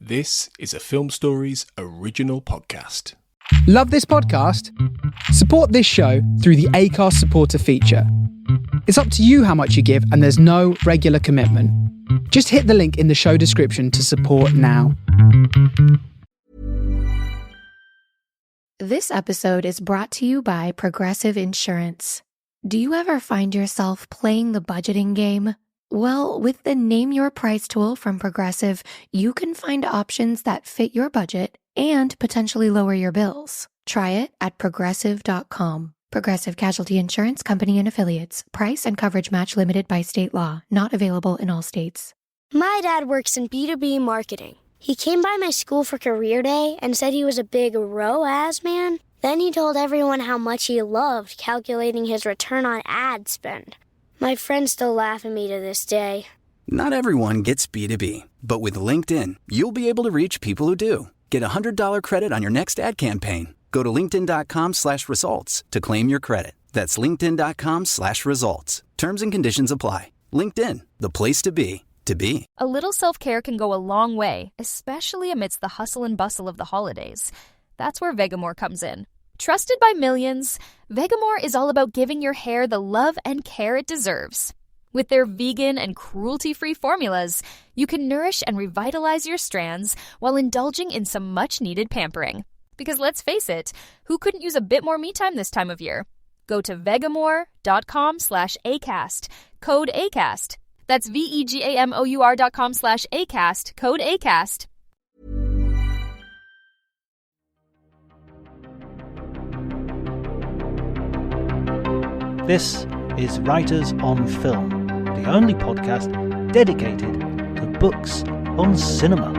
This is a Film Stories original podcast. Love this podcast? Support this show through the Acast supporter feature. It's up to you how much you give, and there's no regular commitment. Just hit the link in the show description to support now. This episode is brought to you by Progressive Insurance. Do you ever find yourself playing the budgeting game? Well, with the Name Your Price tool from Progressive, you can find options that fit your budget and potentially lower your bills. Try it at Progressive.com. Progressive Casualty Insurance Company and Affiliates. Price and coverage match limited by state law. Not available in all states. My dad works in B2B marketing. He came by my school for career day and said he was a big ROAS man. Then he told everyone how much he loved calculating his return on ad spend. My friends still laugh at me to this day. Not everyone gets B2B, but with LinkedIn, you'll be able to reach people who do. Get a $100 credit on your next ad campaign. Go to linkedin.com/results to claim your credit. That's linkedin.com/results. Terms and conditions apply. LinkedIn, the place to be, to be. A little self-care can go a long way, especially amidst the hustle and bustle of the holidays. That's where Vegamore comes in. Trusted by millions, Vegamore is all about giving your hair the love and care it deserves. With their vegan and cruelty-free formulas, you can nourish and revitalize your strands while indulging in some much-needed pampering. Because let's face it, who couldn't use a bit more me time this time of year? Go to vegamore.com/ACAST, code ACAST. That's vegamor.com/ACAST, code ACAST. This is Writers on Film, the only podcast dedicated to books on cinema.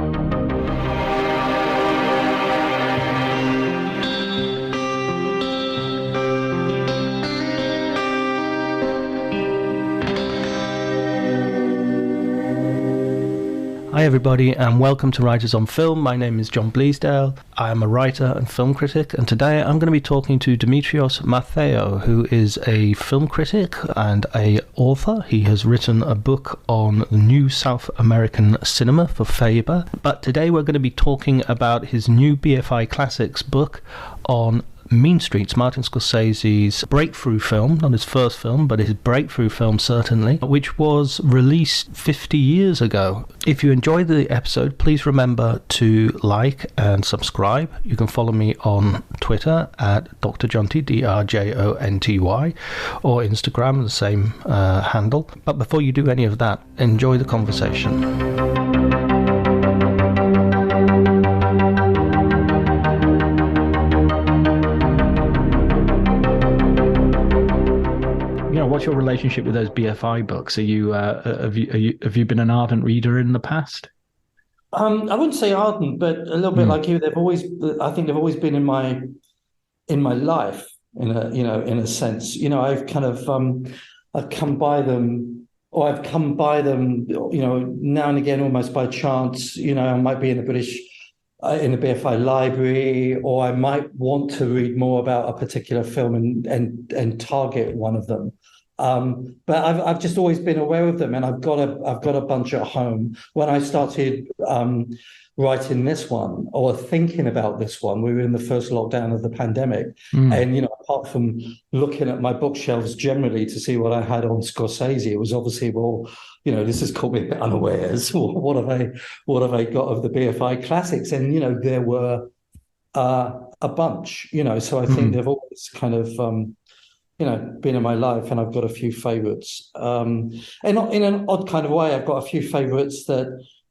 Hi everybody and welcome to Writers on Film. My name is John Bleasdale. I am a writer and film critic, and today I'm going to be talking to Demetrios Matheou, who is a film critic and a author. He has written a book on new South American cinema for Faber, but today we're going to be talking about his new BFI Classics book on Mean Streets, Martin Scorsese's breakthrough film, not his first film, but his breakthrough film certainly, which was released 50 years ago. If you enjoyed the episode, please remember to like and subscribe. You can follow me on Twitter at Dr. Jonty, DRJONTY, or Instagram, the same handle. But before you do any of that, enjoy the conversation. What's your relationship with those BFI books? Are you have you been an ardent reader in the past? I wouldn't say ardent, but a little bit like you. I think they've always been in my life in a sense. I've kind of I've come by them now and again almost by chance. I might be in the BFI library, or I might want to read more about a particular film and target one of them. But I've just always been aware of them, and I've got a bunch at home. When I started writing this one or thinking about this one, we were in the first lockdown of the pandemic, and apart from looking at my bookshelves generally to see what I had on Scorsese, it was obviously this has caught me a bit unawares. What have I got of the BFI classics? And there were a bunch. So I think they've always kind of been in my life, and I've got a few favourites. And not in an odd kind of way, I've got a few favourites that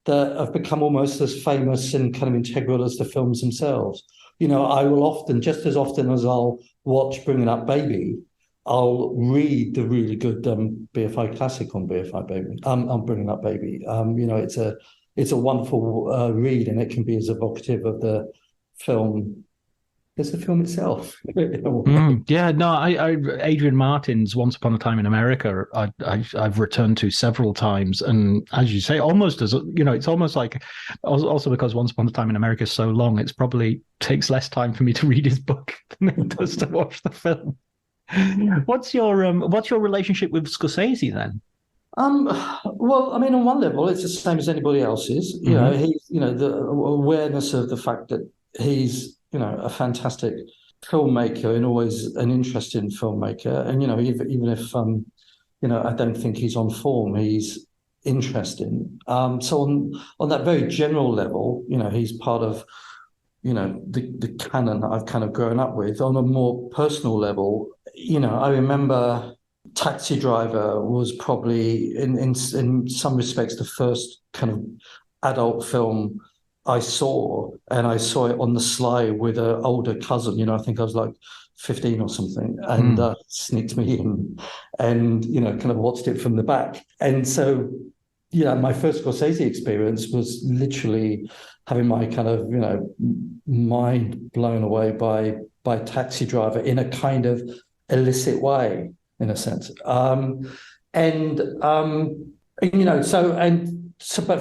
have become almost as famous and kind of integral as the films themselves. I will often, just as often as I'll watch Bringing Up Baby, I'll read the really good BFI classic on BFI Baby. I'm Bringing Up Baby. It's a wonderful read, and it can be as evocative of the film as the film itself. Adrian Martin's Once Upon a Time in America, I've returned to several times, and as you say, almost as it's almost like also because Once Upon a Time in America is so long, it's probably takes less time for me to read his book than it does to watch the film. What's your relationship with Scorsese then? Well, I mean, on one level, it's the same as anybody else's. He's, the awareness of the fact that he's, a fantastic filmmaker and always an interesting filmmaker. And, even if, I don't think he's on form, he's interesting. So on that very general level, he's part of, the canon that I've kind of grown up with. On a more personal level, I remember Taxi Driver was probably, in some respects, the first kind of adult film I saw, and I saw it on the sly with an older cousin. I think I was like 15 or something, and sneaked me in, and kind of watched it from the back. And so, my first Scorsese experience was literally having my kind of mind blown away by Taxi Driver in a kind of illicit way, in a sense. But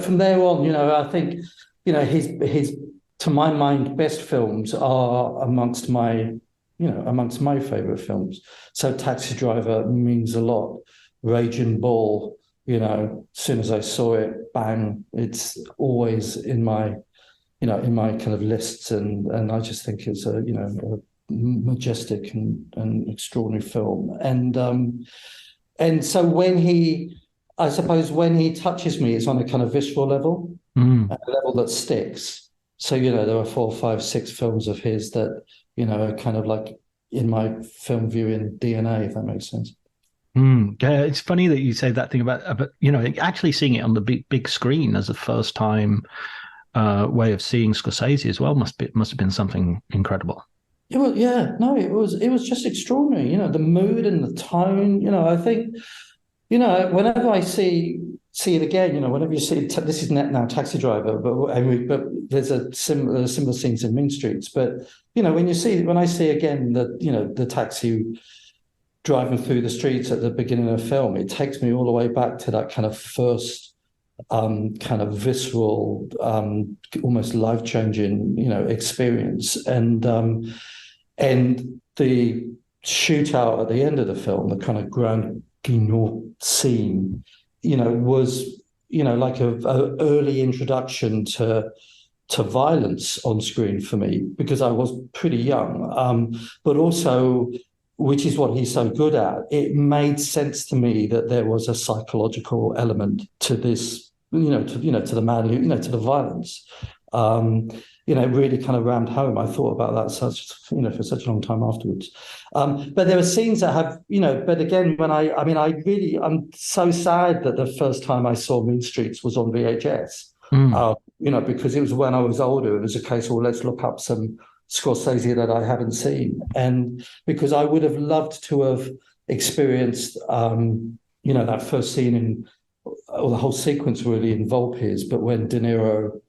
from there on, I think, his to my mind, best films are amongst my favorite films. So Taxi Driver means a lot. Raging Bull, as soon as I saw it, bang, it's always in my kind of lists, and I just think it's a majestic and extraordinary film. And so when he touches me, it's on a kind of visceral level, a level that sticks. So, there are 4, 5, 6 films of his that, are kind of like in my film viewing DNA, if that makes sense. Yeah, it's funny that you say that thing about actually seeing it on the big screen as a first time way of seeing Scorsese as well must have been something incredible. It was just extraordinary. The mood and the tone. I think, whenever I see it again, whenever you see this is now Taxi Driver, but there's similar scenes in Mean Streets. But when I see again the taxi driving through the streets at the beginning of the film, it takes me all the way back to that kind of first kind of visceral, almost life-changing, experience. And the shootout at the end of the film, the kind of Grand Guignol scene, was, like a early introduction to violence on screen for me, because I was pretty young, but also, which is what he's so good at, it made sense to me that there was a psychological element to this, to the man, to the violence. Really kind of rammed home. I thought about that for such a long time afterwards. But there are scenes that have, but again, I'm so sad that the first time I saw Mean Streets was on VHS, because it was when I was older. It was a case of, let's look up some Scorsese that I haven't seen. And because I would have loved to have experienced, that first scene or the whole sequence really in Volpe's, but when De Niro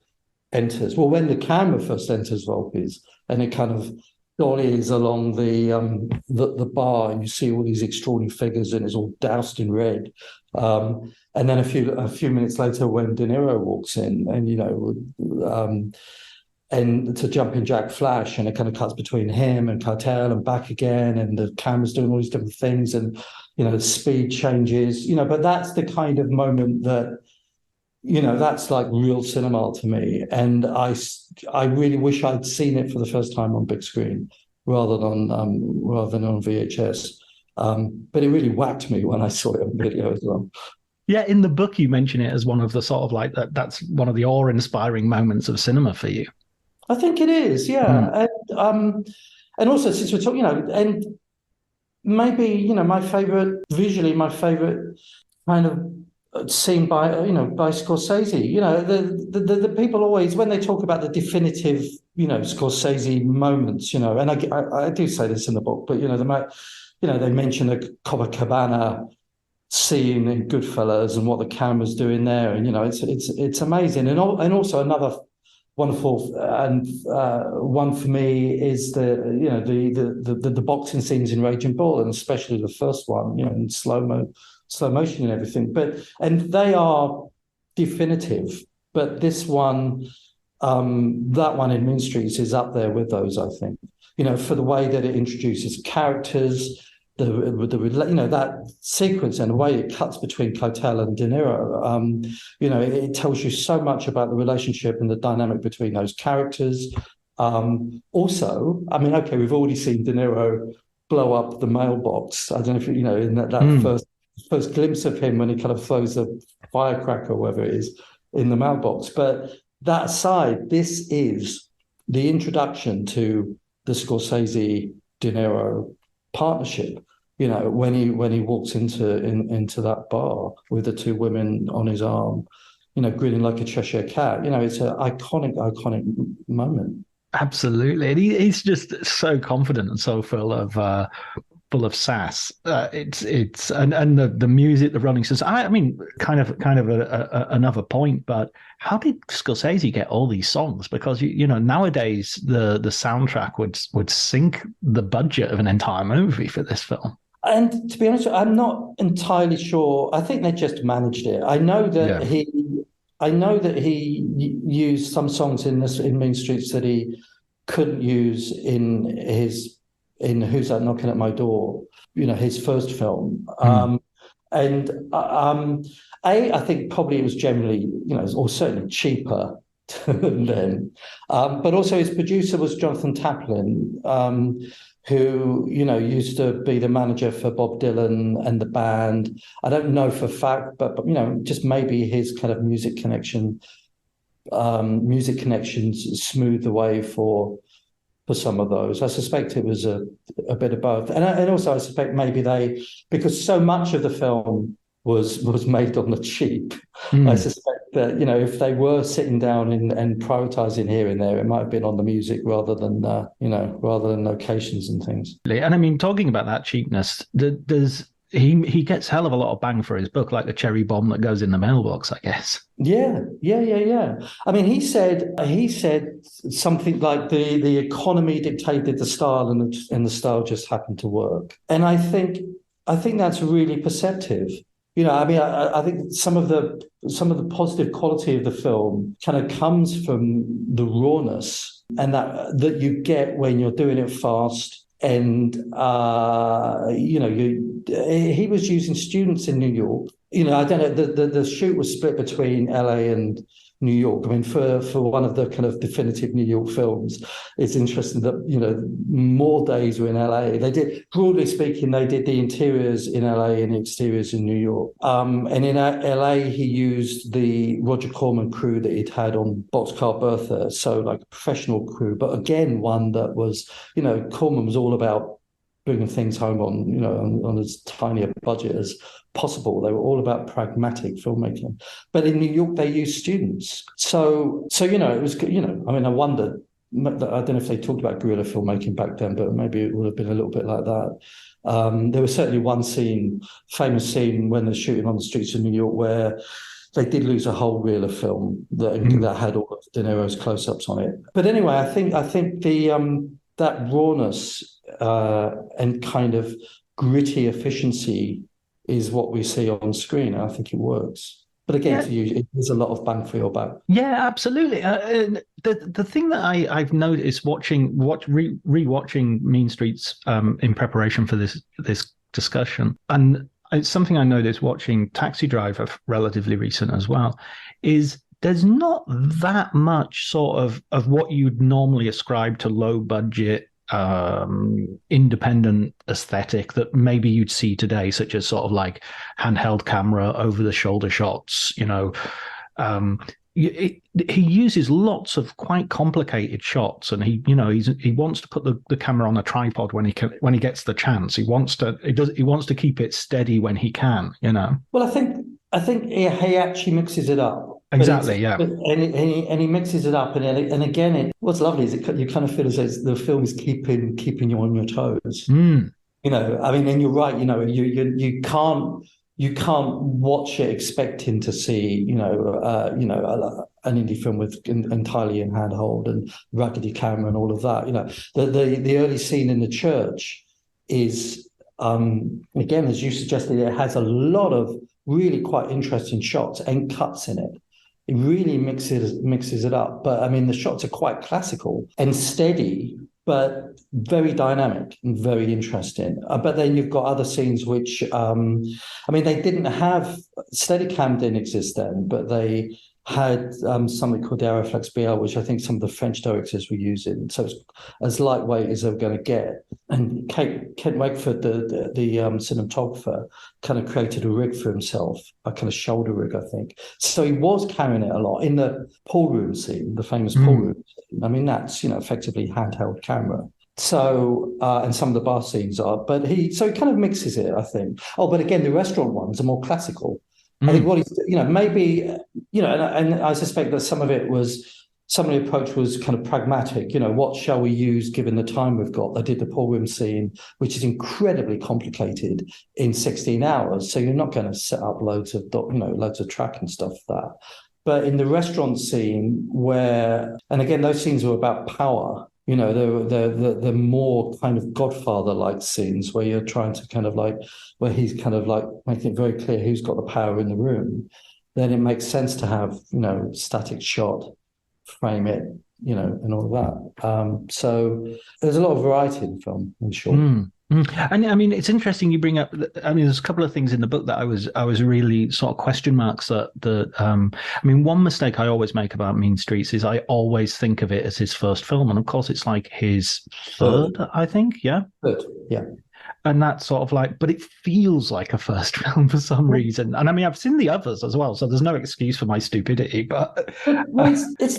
enters, when the camera first enters Volpe's, and it kind of dollies along the bar, and you see all these extraordinary figures, and it's all doused in red. And then a few minutes later, when De Niro walks in, and and to jump in Jack Flash, and it kind of cuts between him and Keitel and back again, and the camera's doing all these different things, and the speed changes, but that's the kind of moment that, that's like real cinema to me. And I really wish I'd seen it for the first time on big screen rather than on VHS. But it really whacked me when I saw it on video as well. Yeah, in the book you mention it as one of the sort of like that's one of the awe-inspiring moments of cinema for you. I think it is, yeah. And also, since we're talking, and maybe, my favorite kind of scene by Scorsese. The people always, when they talk about the definitive, Scorsese moments, and I do say this in the book, but they mention the Copacabana scene in Goodfellas and what the camera's doing there, and it's amazing. And also another wonderful and one for me is the boxing scenes in Raging Bull, and especially the first one, in slow motion and everything. And they are definitive. But this one, that one in Mean Streets is up there with those, I think. For the way that it introduces characters, that sequence and the way it cuts between Keitel and De Niro, it tells you so much about the relationship and the dynamic between those characters. Also, I mean, okay, we've already seen De Niro blow up the mailbox. I don't know if in that first glimpse of him when he kind of throws a firecracker or whatever it is in the mailbox. But that aside, this is the introduction to the Scorsese De Niro partnership. When he walks into that bar with the two women on his arm, grinning like a Cheshire cat. It's an iconic moment. Absolutely, and he's just so confident and so full of sass. It's and the music, the running. So I mean, kind of another point. But how did Scorsese get all these songs? Because nowadays the soundtrack would sink the budget of an entire movie for this film. And to be honest, I'm not entirely sure. I think they just managed it. I know that he used some songs in Mean Streets that he couldn't use in Who's That Knocking at My Door, his first film. I think probably it was generally, or certainly cheaper then. But also his producer was Jonathan Taplin, who, used to be the manager for Bob Dylan and the band. I don't know for a fact, but just maybe his kind of music connections smoothed the way for some of those. I suspect it was a bit of both. And also I suspect maybe because so much of the film was made on the cheap, I suspect that, if they were sitting down and prioritizing here and there, it might have been on the music rather than locations and things. And I mean, talking about that cheapness, he gets hell of a lot of bang for his buck, like the cherry bomb that goes in the mailbox, I guess. Yeah. I mean, he said something like the economy dictated the style and the style just happened to work. And I think that's really perceptive. I think some of the positive quality of the film kind of comes from the rawness and that you get when you're doing it fast. And he was using students in New York. I don't know. The shoot was split between LA and New York. I mean, for one of the kind of definitive New York films, it's interesting that more days were in LA. They did, broadly speaking, they did the interiors in LA and the exteriors in New York. And in LA, he used the Roger Corman crew that he'd had on Boxcar Bertha, so like a professional crew. But again, one that was, Corman was all about bringing things home on as tiny a budget as possible. They were all about pragmatic filmmaking. But in New York, they used students. So it was, I mean, I wondered, I don't know if they talked about guerrilla filmmaking back then, but maybe it would have been a little bit like that. There was certainly one famous scene when they're shooting on the streets of New York where they did lose a whole reel of film that had all of De Niro's close-ups on it. But anyway, I think the that rawness and kind of gritty efficiency is what we see on screen. And I think it works. But again, to you, it is a lot of bang for your buck. Yeah, absolutely. The thing that I've noticed rewatching Mean Streets in preparation for this discussion, and it's something I noticed watching Taxi Driver relatively recent as well, is there's not that much sort of what you'd normally ascribe to low budget independent aesthetic that maybe you'd see today, such as sort of like handheld camera, over the shoulder shots. He uses lots of quite complicated shots, and he wants to put the camera on a tripod when he gets the chance. He wants to keep it steady when he can. Well, I think he actually mixes it up. Exactly, yeah. And he mixes it up, and again, what's lovely is you kind of feel as though the film is keeping you on your toes. I mean, and you're right. You can't watch it expecting to see an indie film with entirely in handhold and raggedy camera and all of that. The early scene in the church is again, as you suggested, it has a lot of really quite interesting shots and cuts in it. It really mixes it up. But I mean, the shots are quite classical and steady, but very dynamic and very interesting. But then you've got other scenes which, they didn't have, Steadicam didn't exist then, but they had something called the Araflex BL, which I think some of the French directors were using. So it's as lightweight as they're going to get. And Kent Wakeford, the cinematographer, kind of created a rig for himself, a kind of shoulder rig, I think. So he was carrying it a lot in the pool room scene, the famous pool room scene. I mean, that's, effectively handheld camera. So, and some of the bar scenes are, but he kind of mixes it, I think. Oh, but again, the restaurant ones are more classical. I think what he's, maybe, and I suspect that some of the approach was kind of pragmatic. What shall we use given the time we've got? They did the pool room scene, which is incredibly complicated, in 16 hours. So you're not going to set up loads of track and stuff for that. But in the restaurant scene and again, those scenes were about power. The more kind of Godfather-like scenes where you're trying to where he's kind of like making it very clear who's got the power in the room. Then it makes sense to have, static shot, frame it, and all of that. So there's a lot of variety in the film, in short. And I mean, it's interesting you bring up. There's a couple of things in the book that I was really sort of question marks one mistake I always make about Mean Streets is I always think of it as his first film, and of course it's like his third, I think. Yeah. Third, yeah. And that's sort of but it feels like a first film for some reason. And I mean, I've seen the others as well, so there's no excuse for my stupidity. But it's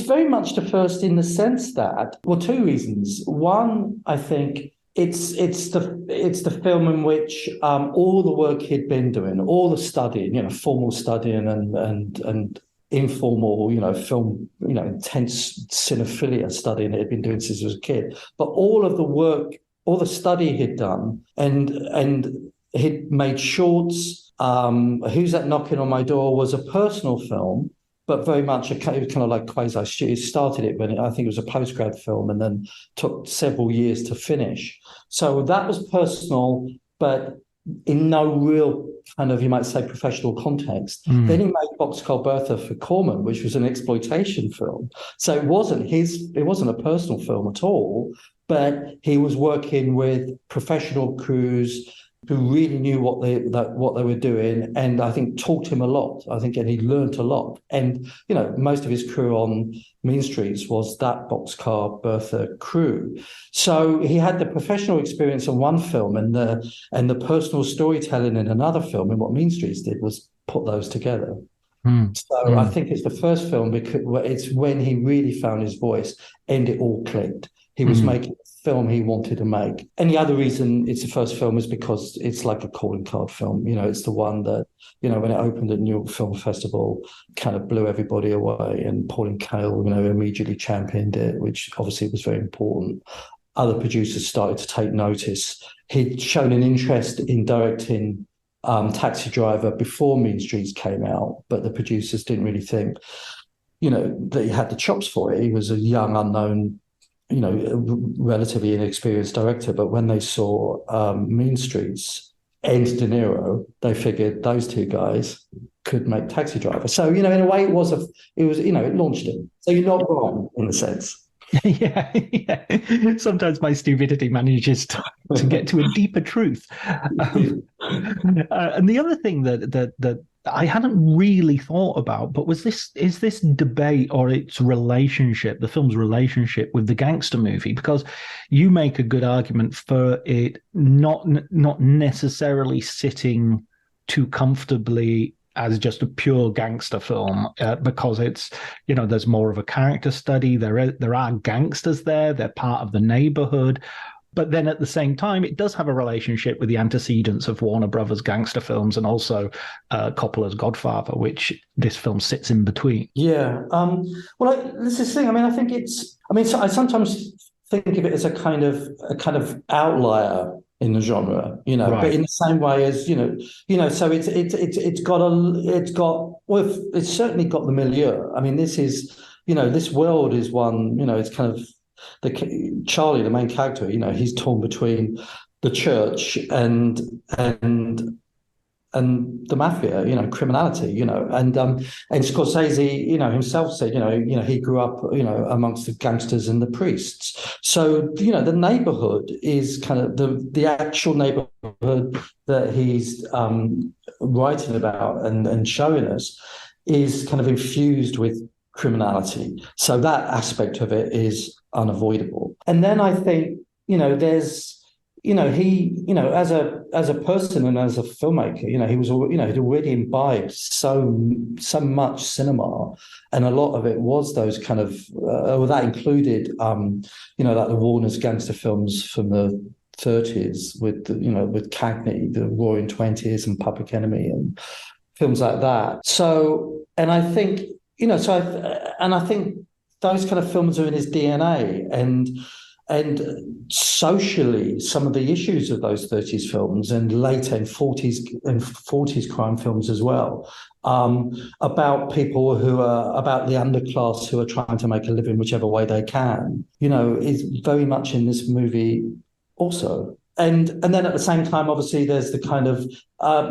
very much the first in the sense that, two reasons. One, I think it's the film in which all the work he'd been doing, all the studying, formal studying and informal, film, intense cinephilia studying he'd been doing since he was a kid, but all of the work. All the study he'd done, and he'd made shorts. Who's That Knocking on My Door was a personal film, but very much it was kind of like quasi. He started it when I think it was a postgrad film, and then took several years to finish. So that was personal, but in no real kind of, you might say, professional context. Then he made Boxcar Bertha for Corman, which was an exploitation film. So it wasn't a personal film at all. But he was working with professional crews who really knew what they were doing, and I think taught him a lot. I think, and he learned a lot. And most of his crew on Mean Streets was that Boxcar Bertha crew. So he had the professional experience in one film and the personal storytelling in another film. And what Mean Streets did was put those together. I think it's the first film because it's when he really found his voice and it all clicked. He was making the film he wanted to make. And the other reason it's the first film is because it's like a calling card film. It's the one that, when it opened at New York Film Festival, kind of blew everybody away. And Pauline Kael, immediately championed it, which obviously was very important. Other producers started to take notice. He'd shown an interest in directing Taxi Driver before Mean Streets came out, but the producers didn't really think, that he had the chops for it. He was a young, unknown, relatively inexperienced director, but when they saw Mean Streets and De Niro, they figured those two guys could make Taxi Driver. So, in a way, it launched him. So you're not wrong in a sense. Yeah. Sometimes my stupidity manages to get to a deeper truth. And the other thing that I hadn't really thought about, but is this debate or its relationship, the film's relationship with the gangster movie? Because you make a good argument for it not necessarily sitting too comfortably as just a pure gangster film, because it's, there's more of a character study. There are gangsters there. They're part of the neighborhood. But then at the same time, it does have a relationship with the antecedents of Warner Brothers gangster films and also Coppola's Godfather, which this film sits in between. Yeah. This is the thing. I think I sometimes think of it as a kind of outlier in the genre, right. But in the same way as, so it's certainly got the milieu. This is, this world is one, it's kind of, Charlie, the main character, he's torn between the church and the mafia, criminality, and Scorsese, himself said, he grew up, amongst the gangsters and the priests. So, the neighbourhood is kind of the actual neighbourhood that he's writing about and showing us is kind of infused with criminality. So that aspect of it is unavoidable. And then I think, there's, he, as a person and as a filmmaker, he was, he'd already imbibed so much cinema, and a lot of it was those kind of, that included, like the Warner's gangster films from the 30s with Cagney, the Roaring Twenties, and Public Enemy, and films like that. So, and I think, I think those kind of films are in his DNA, and socially, some of the issues of those 30s films and later in 40s crime films as well, about people about the underclass who are trying to make a living whichever way they can, is very much in this movie also. And then at the same time, obviously, there's the kind of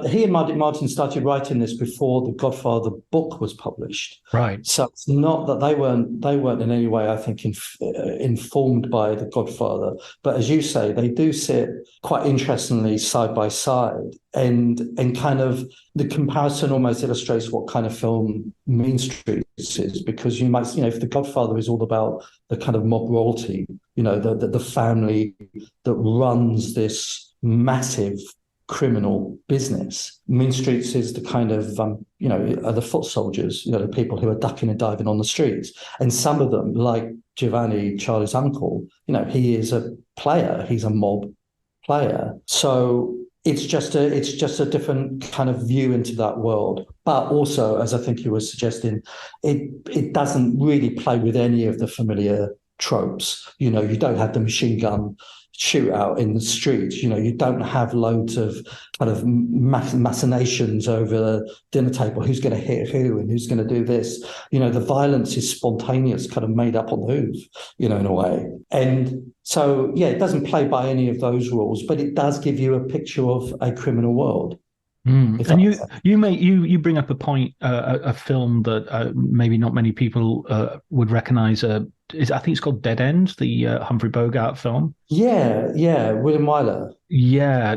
he and Martin started writing this before the Godfather book was published. Right. So it's not that they weren't in any way, I think, informed by the Godfather. But as you say, they do sit quite interestingly side by side, and kind of the comparison almost illustrates what kind of film Mean Streets is, because you might, if the Godfather is all about the kind of mob royalty, the family that runs this massive criminal business. Mean Streets is the kind of, are the foot soldiers, the people who are ducking and diving on the streets. And some of them, like Giovanni, Charlie's uncle, he is a player. He's a mob player. So it's just a different kind of view into that world. But also, as I think you were suggesting, it doesn't really play with any of the familiar tropes. You don't have the machine gun shootout in the streets. You don't have loads of kind of machinations over the dinner table. Who's going to hit who and who's going to do this? The violence is spontaneous, kind of made up on the hoof, in a way. And so, it doesn't play by any of those rules, but it does give you a picture of a criminal world. And you bring up a point, a film that maybe not many people would recognize. I think it's called Dead End, the Humphrey Bogart film. Yeah, William Wyler. Yeah,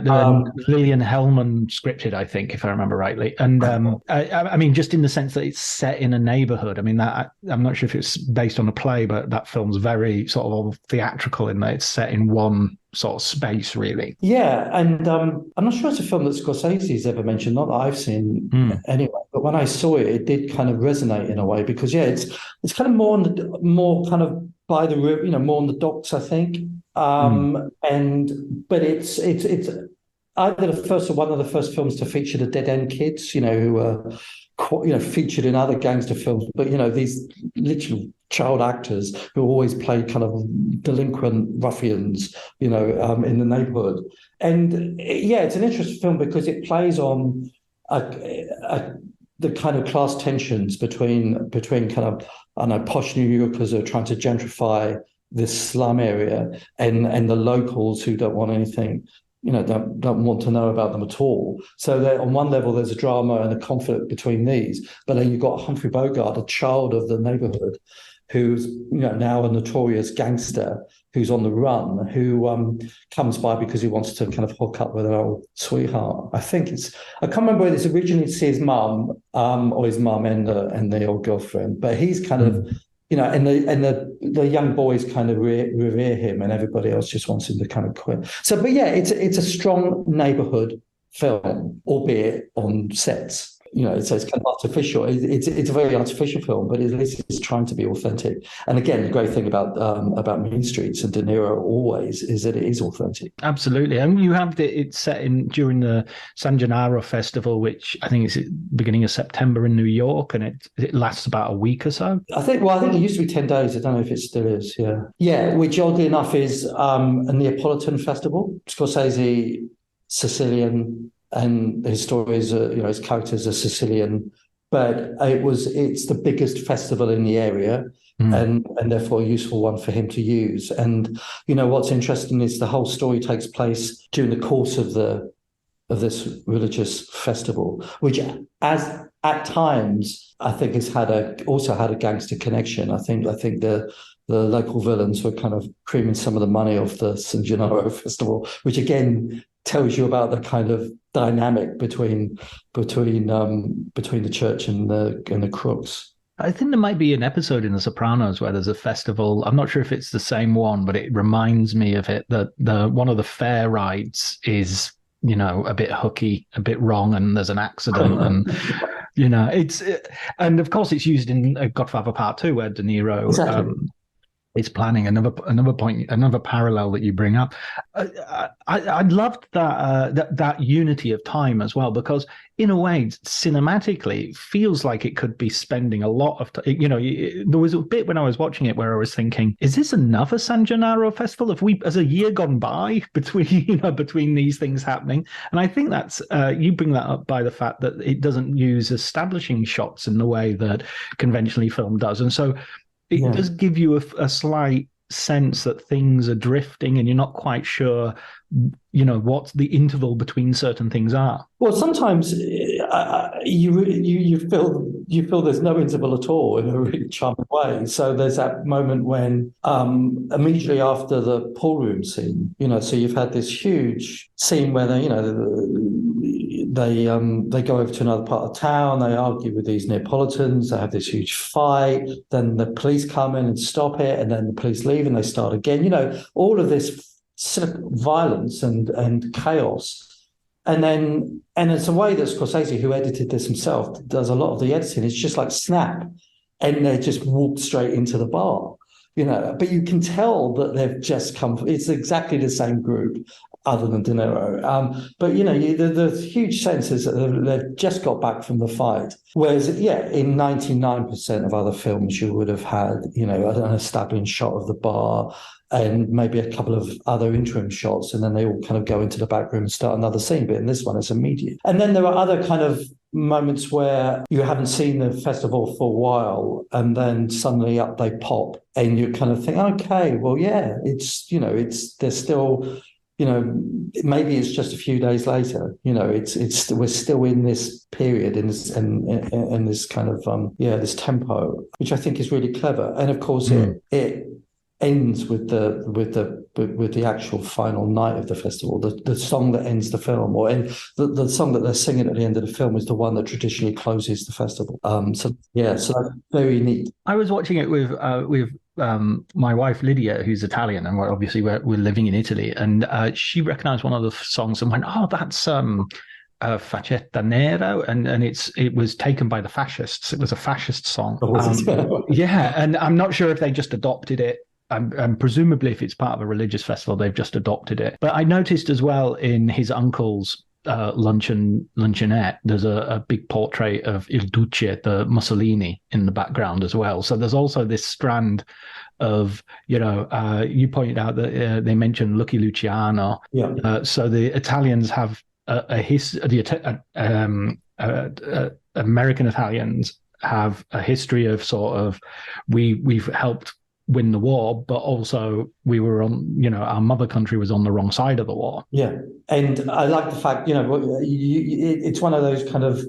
Lillian Hellman scripted, I think, if I remember rightly. And I mean, just in the sense that it's set in a neighborhood. I mean, that I'm not sure if it's based on a play, but that film's very sort of theatrical in that it's set in one sort of space, really. Yeah, and I'm not sure it's a film that Scorsese's ever mentioned, not that I've seen anyway. But when I saw it, it did kind of resonate in a way, because it's kind of more kind of by the route, more on the docks, I think. But it's either the first or one of the first films to feature the Dead End kids, who were featured in other gangster films, but these literal child actors who always played kind of delinquent ruffians, in the neighborhood. And it's an interesting film because it plays on the kind of class tensions between kind of, I don't know, posh New Yorkers who are trying to gentrify this slum area and the locals who don't want anything, don't want to know about them at all. So on one level, there's a drama and a conflict between these. But then you've got Humphrey Bogart, a child of the neighborhood, who's now a notorious gangster who's on the run, who comes by because he wants to kind of hook up with an old sweetheart. I can't remember whether it's originally to see his mum or his mum and the old girlfriend, but he's kind of, and the young boys kind of revere him, and everybody else just wants him to kind of quit. So, but it's a strong neighborhood film, albeit on sets. So it's kind of artificial. It's a very artificial film, but at least it's trying to be authentic. And again, the great thing about Mean Streets and De Niro always is that it is authentic. Absolutely. And you have it's set during the San Gennaro Festival, which I think is beginning of September in New York, and it lasts about a week or so. I think it used to be 10 days. I don't know if it still is. Yeah, which oddly enough is a Neapolitan festival. Scorsese, Sicilian, and his stories are, his characters are Sicilian, but it's the biggest festival in the area, and therefore a useful one for him to use. And what's interesting is the whole story takes place during the course of the religious festival, which as at times I think has also had a gangster connection. I think the local villains were kind of creaming some of the money off the San Gennaro festival, which again tells you about the kind of dynamic between the church and the crooks. I think there might be an episode in The Sopranos where there's a festival. I'm not sure if it's the same one, but it reminds me of it, that one of the fair rides is, a bit hooky, a bit wrong, and there's an accident, and and of course it's used in Godfather Part 2 where De Niro is planning. Another parallel that you bring up. I loved that unity of time as well, because in a way, cinematically, it feels like it could be spending a lot of time. There was a bit when I was watching it where I was thinking, is this another San Gennaro festival? Has a year gone by between these things happening? And I think that's you bring that up by the fact that it doesn't use establishing shots in the way that conventionally film does, and so it does give you a slight sense that things are drifting and you're not quite sure, what the interval between certain things are. Well, sometimes you feel there's no interval at all in a really charming way. So there's that moment when immediately after the pool room scene, so you've had this huge scene where they go over to another part of town, they argue with these Neapolitans, they have this huge fight, then the police come in and stop it, and then the police leave and they start again. All of this sort of violence and chaos. And it's a way that Scorsese, who edited this himself, does a lot of the editing. It's just like snap, and they just walk straight into the bar, But you can tell that they've just come. It's exactly the same group, other than De Niro. But the huge sense is that they've just got back from the fight. Whereas, in 99% of other films, you would have had, an establishing shot of the bar and maybe a couple of other interim shots, and then they all kind of go into the back room and start another scene. But in this one, it's immediate. And then there are other kind of moments where you haven't seen the festival for a while, and then suddenly up they pop, and you kind of think, okay, well, they're still, maybe it's just a few days later. We're still in this period, in this kind of this tempo, which I think is really clever. And of course, it ends with the actual final night of the festival. The song that ends the film, the song that they're singing at the end of the film, is the one that traditionally closes the festival. So that's very neat. I was watching it with my wife Lydia, who's Italian, and we're living in Italy, and she recognized one of the songs and went, "Oh, that's Faccetta Nero," and it was taken by the fascists. It was a fascist song. And I'm not sure if they just adopted it. And presumably, if it's part of a religious festival, they've just adopted it. But I noticed as well in his uncle's luncheonette, there's a big portrait of Il Duce, the Mussolini, in the background as well. So there's also this strand of, you pointed out that they mentioned Lucky Luciano. Yeah. So the Italians have American Italians have a history of sort of, we've helped win the war, but also we were on, our mother country was on the wrong side of the war. Yeah. And I like the fact, it's one of those kind of,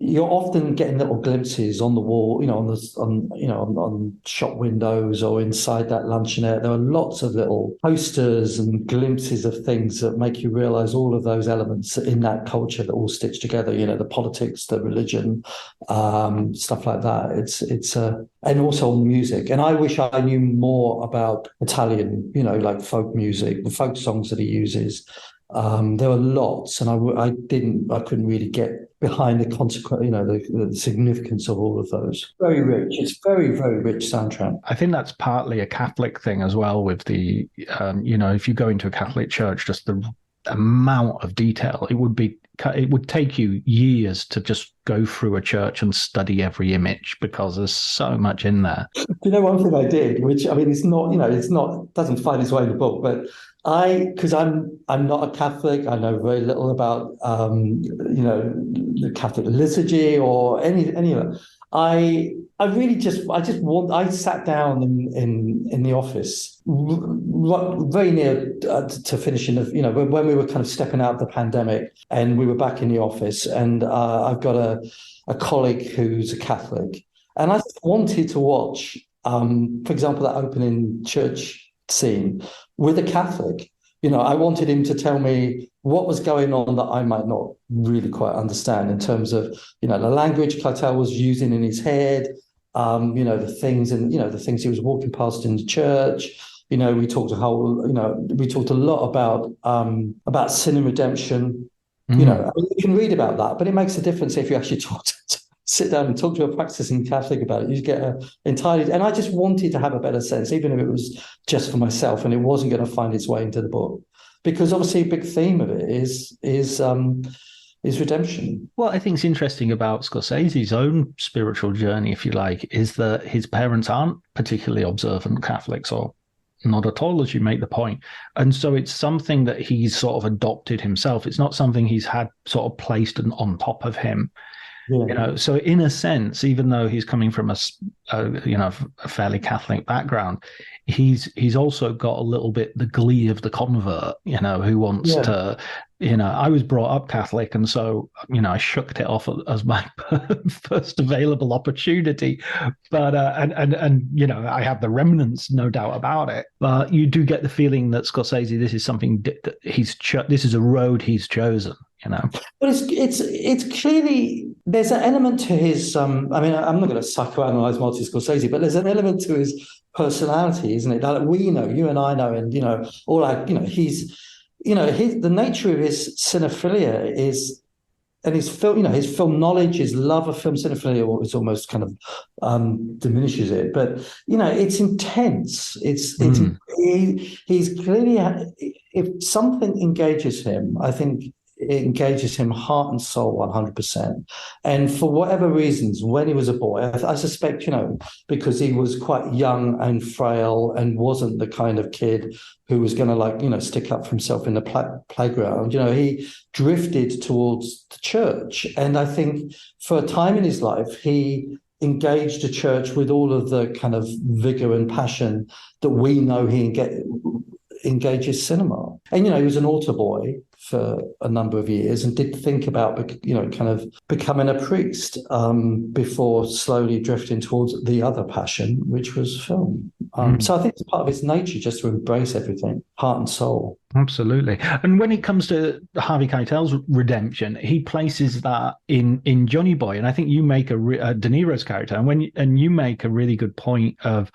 you're often getting little glimpses on the wall, on shop windows or inside that luncheonette. There are lots of little posters and glimpses of things that make you realize all of those elements in that culture that all stitch together. The politics, the religion, stuff like that. It's and also music. And I wish I knew more about Italian, like folk music, the folk songs that he uses. There were lots, and I couldn't really get behind the consequence, the significance of all of those. Very rich. It's very, very rich soundtrack. I think that's partly a Catholic thing as well. With the, if you go into a Catholic church, just the amount of detail, it would take you years to just go through a church and study every image, because there's so much in there. One thing I did, which doesn't find its way in the book, but because I'm not a Catholic, I know very little about the Catholic liturgy or any of it. I sat down in the office very near to finishing when we were kind of stepping out of the pandemic and we were back in the office, and I've got a colleague who's a Catholic, and I wanted to watch, for example, that opening church scene with a Catholic. I wanted him to tell me what was going on that I might not really quite understand in terms of, the language Keitel was using in his head, the things the things he was walking past in the church. We talked a lot about sin and redemption. You can read about that, but it makes a difference if you actually sit down and talk to a practicing Catholic about it. You get entirely, and I just wanted to have a better sense, even if it was just for myself, and it wasn't going to find its way into the book, because obviously a big theme of it is redemption. What I think is interesting about Scorsese's own spiritual journey, if you like, is that his parents aren't particularly observant Catholics, or not at all, as you make the point. And so it's something that he's sort of adopted himself. It's not something he's had sort of placed on top of him. Yeah. So in a sense, even though he's coming from a fairly Catholic background, he's also got a little bit the glee of the convert, who wants to, I was brought up Catholic, and so, I shucked it off as my first available opportunity. But, and I have the remnants, no doubt about it. But you do get the feeling that Scorsese, this is something that this is a road he's chosen. But it's clearly, there's an element to his. I'm not going to psychoanalyze Martin Scorsese, but there's an element to his personality, isn't it? That we know, you and I know, and all he's, the nature of his cinephilia is, and his film knowledge, his love of film cinephilia is almost kind of diminishes it. But it's intense. He's clearly, if something engages him, I think it engages him heart and soul 100%. And for whatever reasons, when he was a boy, I suspect, because he was quite young and frail and wasn't the kind of kid who was going to stick up for himself in the playground, he drifted towards the church. And I think for a time in his life, he engaged the church with all of the kind of vigor and passion that we know he engages cinema. And, he was an altar boy for a number of years and did think about, kind of becoming a priest before slowly drifting towards the other passion, which was film. So I think it's part of his nature just to embrace everything, heart and soul. Absolutely. And when it comes to Harvey Keitel's redemption, he places that in Johnny Boy. And I think you make De Niro's character, and you make a really good point of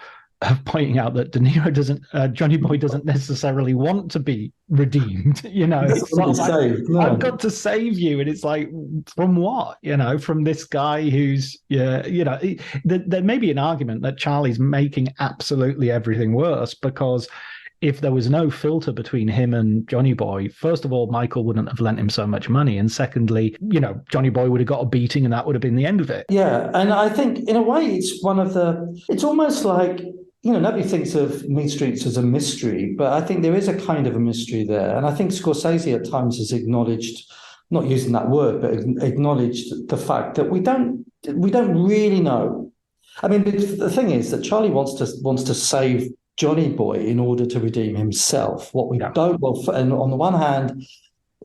pointing out that De Niro Johnny Boy doesn't necessarily want to be redeemed. It's not like, I've got to save you, and it's like, from what? From this guy who's, there may be an argument that Charlie's making absolutely everything worse, because if there was no filter between him and Johnny Boy, first of all, Michael wouldn't have lent him so much money, and secondly, Johnny Boy would have got a beating, and that would have been the end of it. Yeah, and I think in a way it's almost like, nobody thinks of Mean Streets as a mystery, but I think there is a kind of a mystery there. And I think Scorsese at times has acknowledged, not using that word, but acknowledged the fact that we don't really know. I mean, the thing is that Charlie wants to save Johnny Boy in order to redeem himself. What we don't, and on the one hand,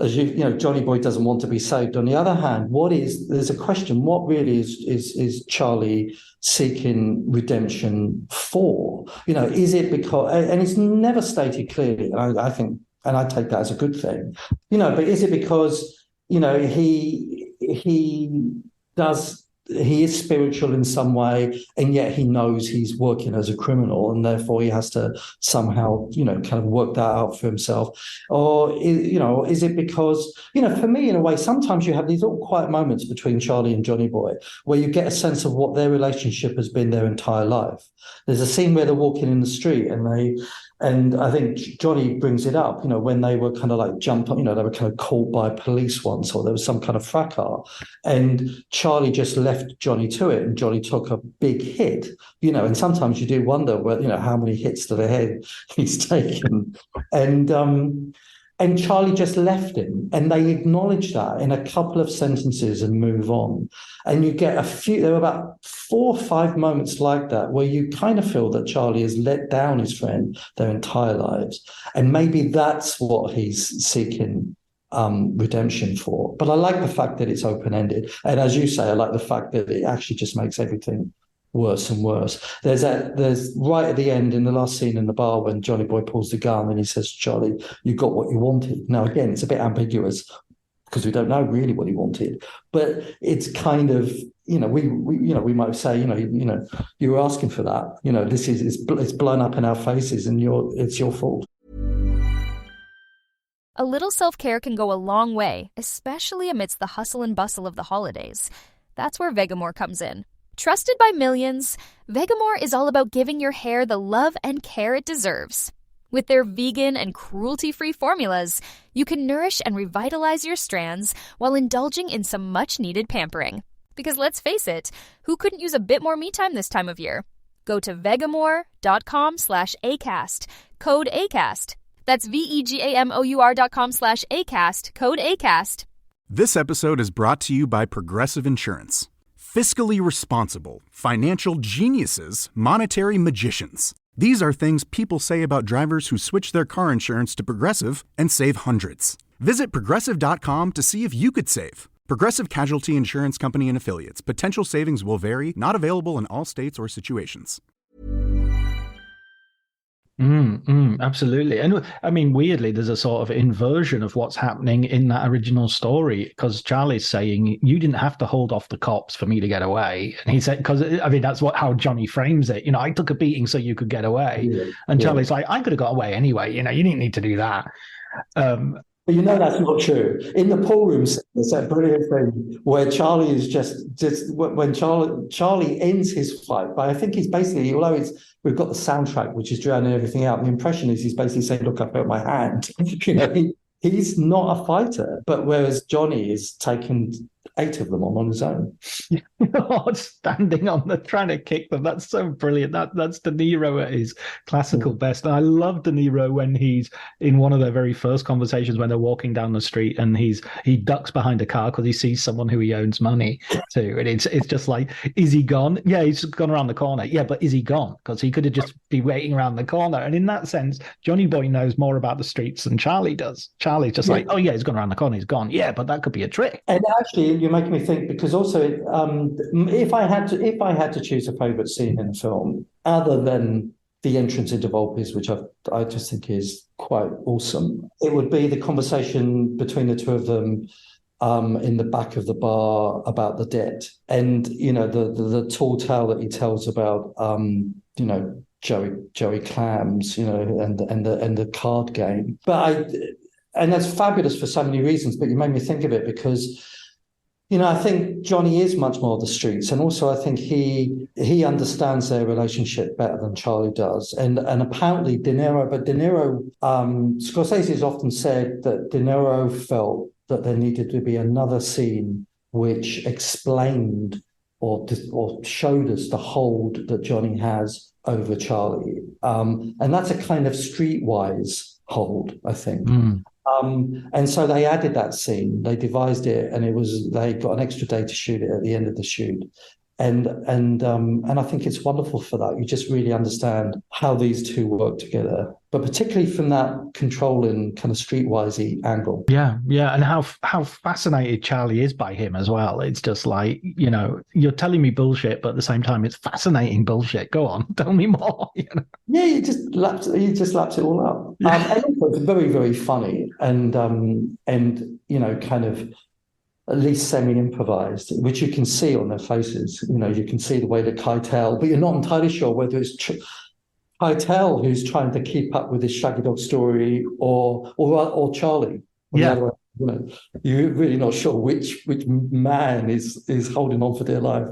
as Johnny Boy doesn't want to be saved. On the other hand, there's a question, what really is Charlie seeking redemption for? Is it because, and it's never stated clearly, and I think, and I take that as a good thing, but is it because, he is spiritual in some way, and yet he knows he's working as a criminal, and therefore he has to somehow, kind of work that out for himself? Or, is it because, for me, in a way, sometimes you have these little quiet moments between Charlie and Johnny Boy where you get a sense of what their relationship has been their entire life. There's a scene where they're walking in the street, and I think Johnny brings it up, when they were kind of like jumped up, they were kind of caught by police once, or there was some kind of fracas, and Charlie just left Johnny to it, and Johnny took a big hit, and sometimes you do wonder, how many hits to the head he's taken. And And Charlie just left him, and they acknowledge that in a couple of sentences and move on. And you get there are about 4 or 5 moments like that where you kind of feel that Charlie has let down his friend their entire lives. And maybe that's what he's seeking redemption for. But I like the fact that it's open-ended. And as you say, I like the fact that it actually just makes everything worse and worse. There's right at the end in the last scene in the bar when Johnny Boy pulls the gun and he says to Charlie, "You got what you wanted." Now again, it's a bit ambiguous because we don't know really what he wanted, but it's kind of, we might say, you were asking for that. It's blown up in our faces, and it's your fault. A little self-care can go a long way, especially amidst the hustle and bustle of the holidays. That's where Vegamore comes in. Trusted by millions, Vegamore is all about giving your hair the love and care it deserves. With their vegan and cruelty-free formulas, you can nourish and revitalize your strands while indulging in some much-needed pampering. Because let's face it, who couldn't use a bit more me time this time of year? Go to vegamore.com/ACAST, code ACAST. That's vegamor.com/ACAST, code ACAST. This episode is brought to you by Progressive Insurance. Fiscally responsible, financial geniuses, monetary magicians. These are things people say about drivers who switch their car insurance to Progressive and save hundreds. Visit Progressive.com to see if you could save. Progressive Casualty Insurance Company and Affiliates. Potential savings will vary. Not available in all states or situations. Absolutely. And I mean, weirdly, there's a sort of inversion of what's happening in that original story, because Charlie's saying, "You didn't have to hold off the cops for me to get away." And he said, because I mean, that's how Johnny frames it. "I took a beating so you could get away." Yeah. And Charlie's like, "I could have got away anyway. You didn't need to do that." But that's not true. In the pool room, there's that brilliant thing where Charlie is just when Charlie ends his fight. But I think he's basically, although we've got the soundtrack which is drowning everything out, the impression is he's basically saying, "Look, I hurt my hand." He's not a fighter, but whereas Johnny is taking 8 of them on his own. Standing on trying to kick them. That's so brilliant. That's De Niro at his classical best. And I love De Niro when he's in one of their very first conversations when they're walking down the street and he ducks behind a car because he sees someone who he owes money to. And it's just like, is he gone? Yeah, he's gone around the corner. Yeah, but is he gone? Because he could have just be waiting around the corner. And in that sense, Johnny Boy knows more about the streets than Charlie does. Charlie's just like, "Oh yeah, he's gone around the corner, he's gone." Yeah, but that could be a trick. And actually, you're making me think, because also if I had to choose a favorite scene in a film other than the entrance into Volpe's, which I just think is quite awesome, it would be the conversation between the two of them in the back of the bar about the debt, and the tall tale that he tells about Joey Clams, and the card game. And that's fabulous for so many reasons. But you made me think of it because, I think Johnny is much more of the streets, and also I think he understands their relationship better than Charlie does. And apparently De Niro, Scorsese has often said that De Niro felt that there needed to be another scene which explained or showed us the hold that Johnny has over Charlie. And that's a kind of streetwise hold, I think. And so they added that scene, they devised it, and they got an extra day to shoot it at the end of the shoot. And I think it's wonderful for that. You just really understand how these two work together, but particularly from that controlling kind of streetwisey angle. Yeah, and how fascinated Charlie is by him as well. It's just like, you're telling me bullshit, but at the same time, it's fascinating bullshit. Go on, tell me more. Yeah, he just laps it all up. And it's very, very funny, and kind of at least semi-improvised, which you can see on their faces. You can see the way that Keitel, but you're not entirely sure whether it's Keitel who's trying to keep up with his Shaggy Dog story or Charlie. Yeah. You're really not sure which man is holding on for dear life.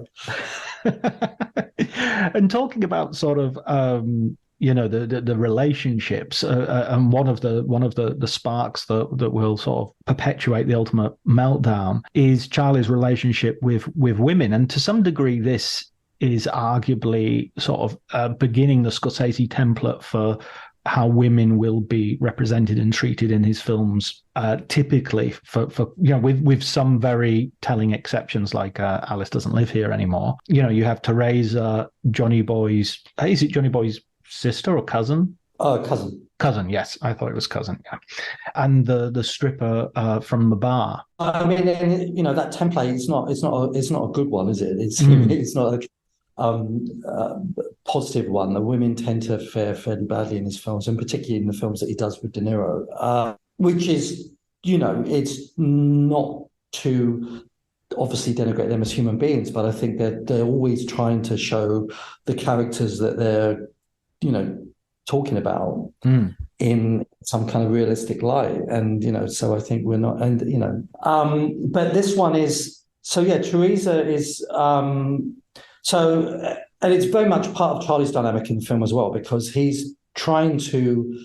And talking about sort of the relationships, and one of the sparks that will sort of perpetuate the ultimate meltdown is Charlie's relationship with women, and to some degree this is arguably sort of beginning the Scorsese template for how women will be represented and treated in his films, typically for with some very telling exceptions, like Alice Doesn't Live Here Anymore. You have Teresa, Johnny Boy's, is it Johnny Boy's sister or cousin? Cousin, yes. I thought it was cousin, yeah. And the stripper from the bar. I mean, that template, it's not a good one, is it? It's not a positive one. The women tend to fare fairly badly in his films, and particularly in the films that he does with De Niro, which is, it's not to obviously denigrate them as human beings, but I think that they're always trying to show the characters that they're, talking about in some kind of realistic light. And, so I think we're not, and, but this one is, so yeah, Teresa is, and it's very much part of Charlie's dynamic in the film as well, because he's trying to,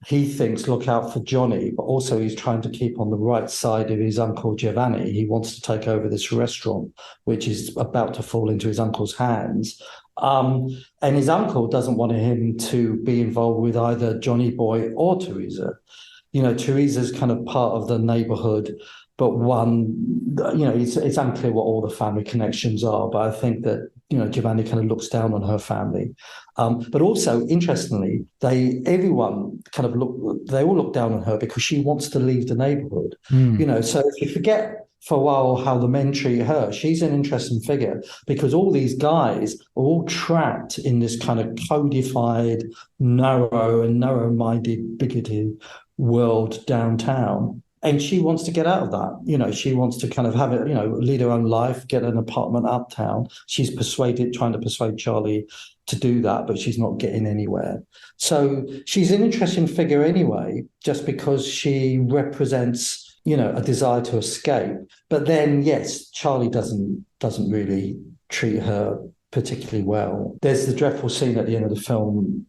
he thinks, look out for Johnny, but also he's trying to keep on the right side of his uncle Giovanni. He wants to take over this restaurant, which is about to fall into his uncle's hands. And his uncle doesn't want him to be involved with either Johnny Boy or Teresa. Teresa's kind of part of the neighbourhood, but it's unclear what all the family connections are. But I think that, Giovanni kind of looks down on her family. But also, interestingly, they all look down on her because she wants to leave the neighbourhood. So if you forget for a while how the men treat her, she's an interesting figure, because all these guys are all trapped in this kind of codified, narrow-minded, bigoted world downtown. And she wants to get out of that. She wants to kind of have it, lead her own life, get an apartment uptown. She's trying to persuade Charlie to do that, but she's not getting anywhere. So she's an interesting figure anyway, just because she represents, a desire to escape. But then, yes, Charlie doesn't really treat her particularly well. There's the dreadful scene at the end of the film.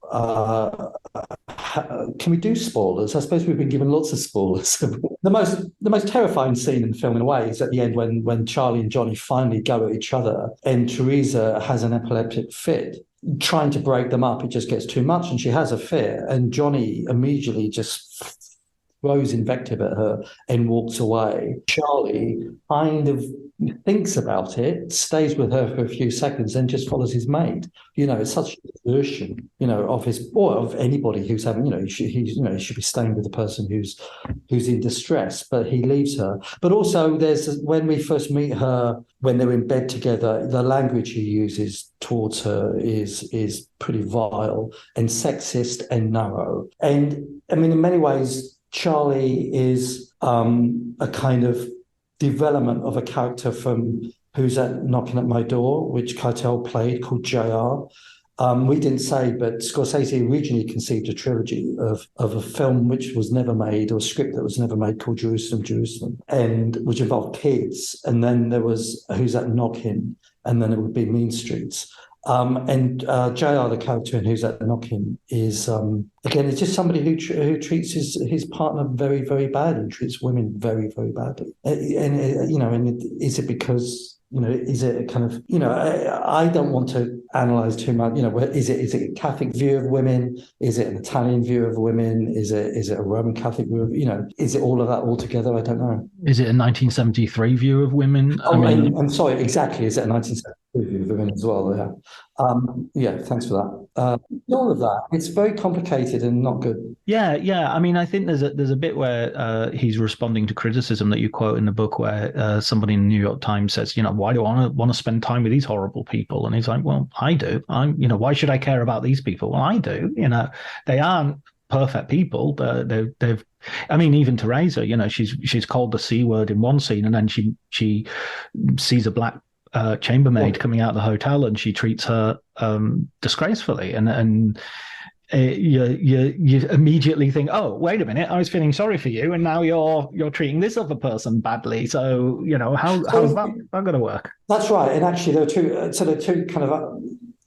Can we do spoilers? I suppose we've been given lots of spoilers. The most terrifying scene in the film, in a way, is at the end when Charlie and Johnny finally go at each other, and Teresa has an epileptic fit. Trying to break them up, it just gets too much, and she has a fit, and Johnny immediately just throws invective at her and walks away. Charlie kind of thinks about it, stays with her for a few seconds, and just follows his mate. It's such a version, of his, or of anybody who's having, he should be staying with the person who's in distress, but he leaves her. But also, when we first meet her, when they're in bed together, the language he uses towards her is pretty vile and sexist and narrow. And I mean, in many ways, Charlie is a kind of development of a character from Who's That Knocking at My Door, which Keitel played, called JR. We didn't say, but Scorsese originally conceived a trilogy of a film which was never made, or a script that was never made, called Jerusalem, Jerusalem, and which involved kids. And then there was Who's That Knocking, and then it would be Mean Streets. And JR, the character in Who's That Knocking, is again, it's just somebody who treats his partner very, very badly, treats women very, very badly. And is it because, is it a kind of, I don't want to analyze too much. Is it a Catholic view of women? Is it an Italian view of women? Is it a Roman Catholic view of, is it all of that all together? I don't know. Is it a 1973 view of women? I'm sorry, exactly. Is it a 1973 view of women as well? Yeah. Thanks for that. All of that. It's very complicated and not good. Yeah. I mean, I think there's a bit where he's responding to criticism that you quote in the book, where somebody in the New York Times says, why do I want to spend time with these horrible people? And he's like, well, I do. Why should I care about these people? Well, I do. They aren't perfect people, but they've. I mean, even Teresa, she's called the C word in one scene, and then she sees a black chambermaid coming out of the hotel, and she treats her disgracefully, and you immediately think, oh, wait a minute, I was feeling sorry for you, and now you're treating this other person badly. So how's that going to work? That's right. And actually, there are two kind of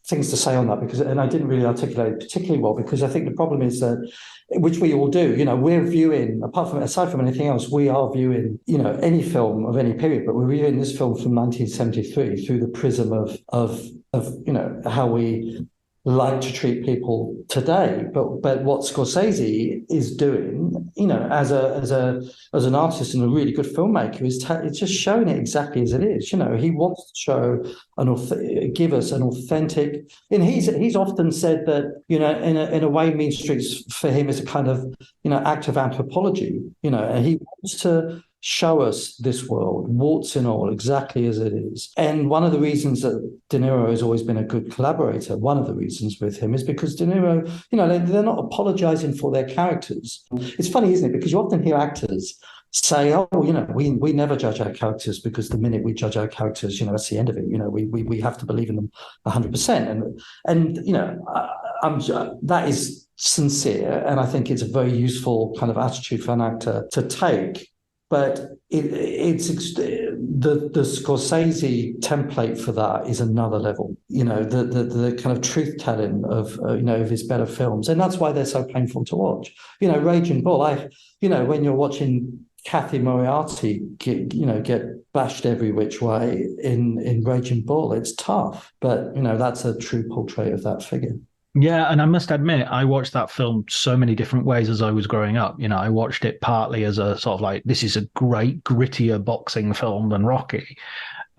things to say on that, and I didn't really articulate it particularly well, because I think the problem is that, which we all do, we're viewing, aside from anything else, we are viewing, any film of any period, but we're viewing this film from 1973 through the prism of how we like to treat people today. But what Scorsese is doing, as an artist and a really good filmmaker, is it's just showing it exactly as it is. He wants to show give us an authentic. And he's often said that in a way, Mean Streets for him is a kind of act of anthropology. And he wants to show us this world, warts and all, exactly as it is. And one of the reasons that De Niro has always been a good collaborator, one of the reasons with him, is because De Niro, they're not apologizing for their characters. It's funny, isn't it? Because you often hear actors say, oh, we never judge our characters because the minute we judge our characters, that's the end of it. We have to believe in them 100%. And that is sincere. And I think it's a very useful kind of attitude for an actor to take. But it's the Scorsese template for that is another level. The kind of truth telling of his better films, and that's why they're so painful to watch. Raging Bull. When you're watching Kathy Moriarty get bashed every which way in Raging Bull, it's tough. But that's a true portrait of that figure. Yeah, and I must admit, I watched that film so many different ways as I was growing up. I watched it partly as a sort of like, this is a great, grittier boxing film than Rocky.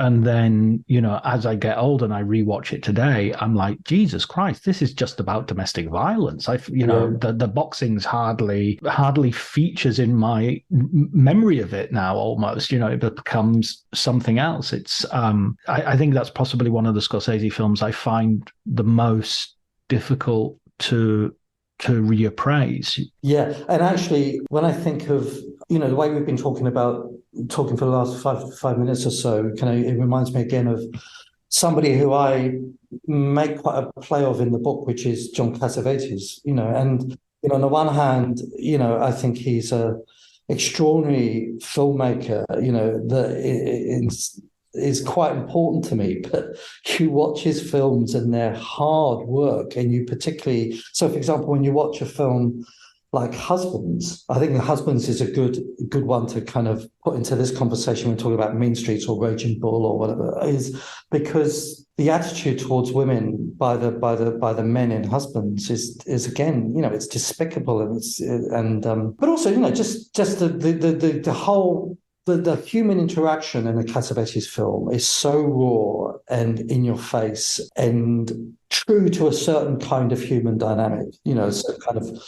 And then, as I get older and I rewatch it today, I'm like, Jesus Christ, this is just about domestic violence. The boxing's hardly features in my memory of it now. Almost, it becomes something else. It's, I think that's possibly one of the Scorsese films I find the most difficult to reappraise. Yeah, and actually, when I think of the way we've been talking for the last five minutes or so, it reminds me again of somebody who I make quite a play of in the book, which is John Cassavetes. And on the one hand, I think he's a extraordinary filmmaker. That is quite important to me, but you watch his films and they're hard work, and you particularly, so for example, when you watch a film like Husbands, I think Husbands is a good one to kind of put into this conversation when talking about Mean Streets or Raging Bull or whatever, is because the attitude towards women by the men in Husbands is again, it's despicable, and but also, just the whole. The human interaction in a Cassavetes film is so raw and in your face and true to a certain kind of human dynamic, so kind of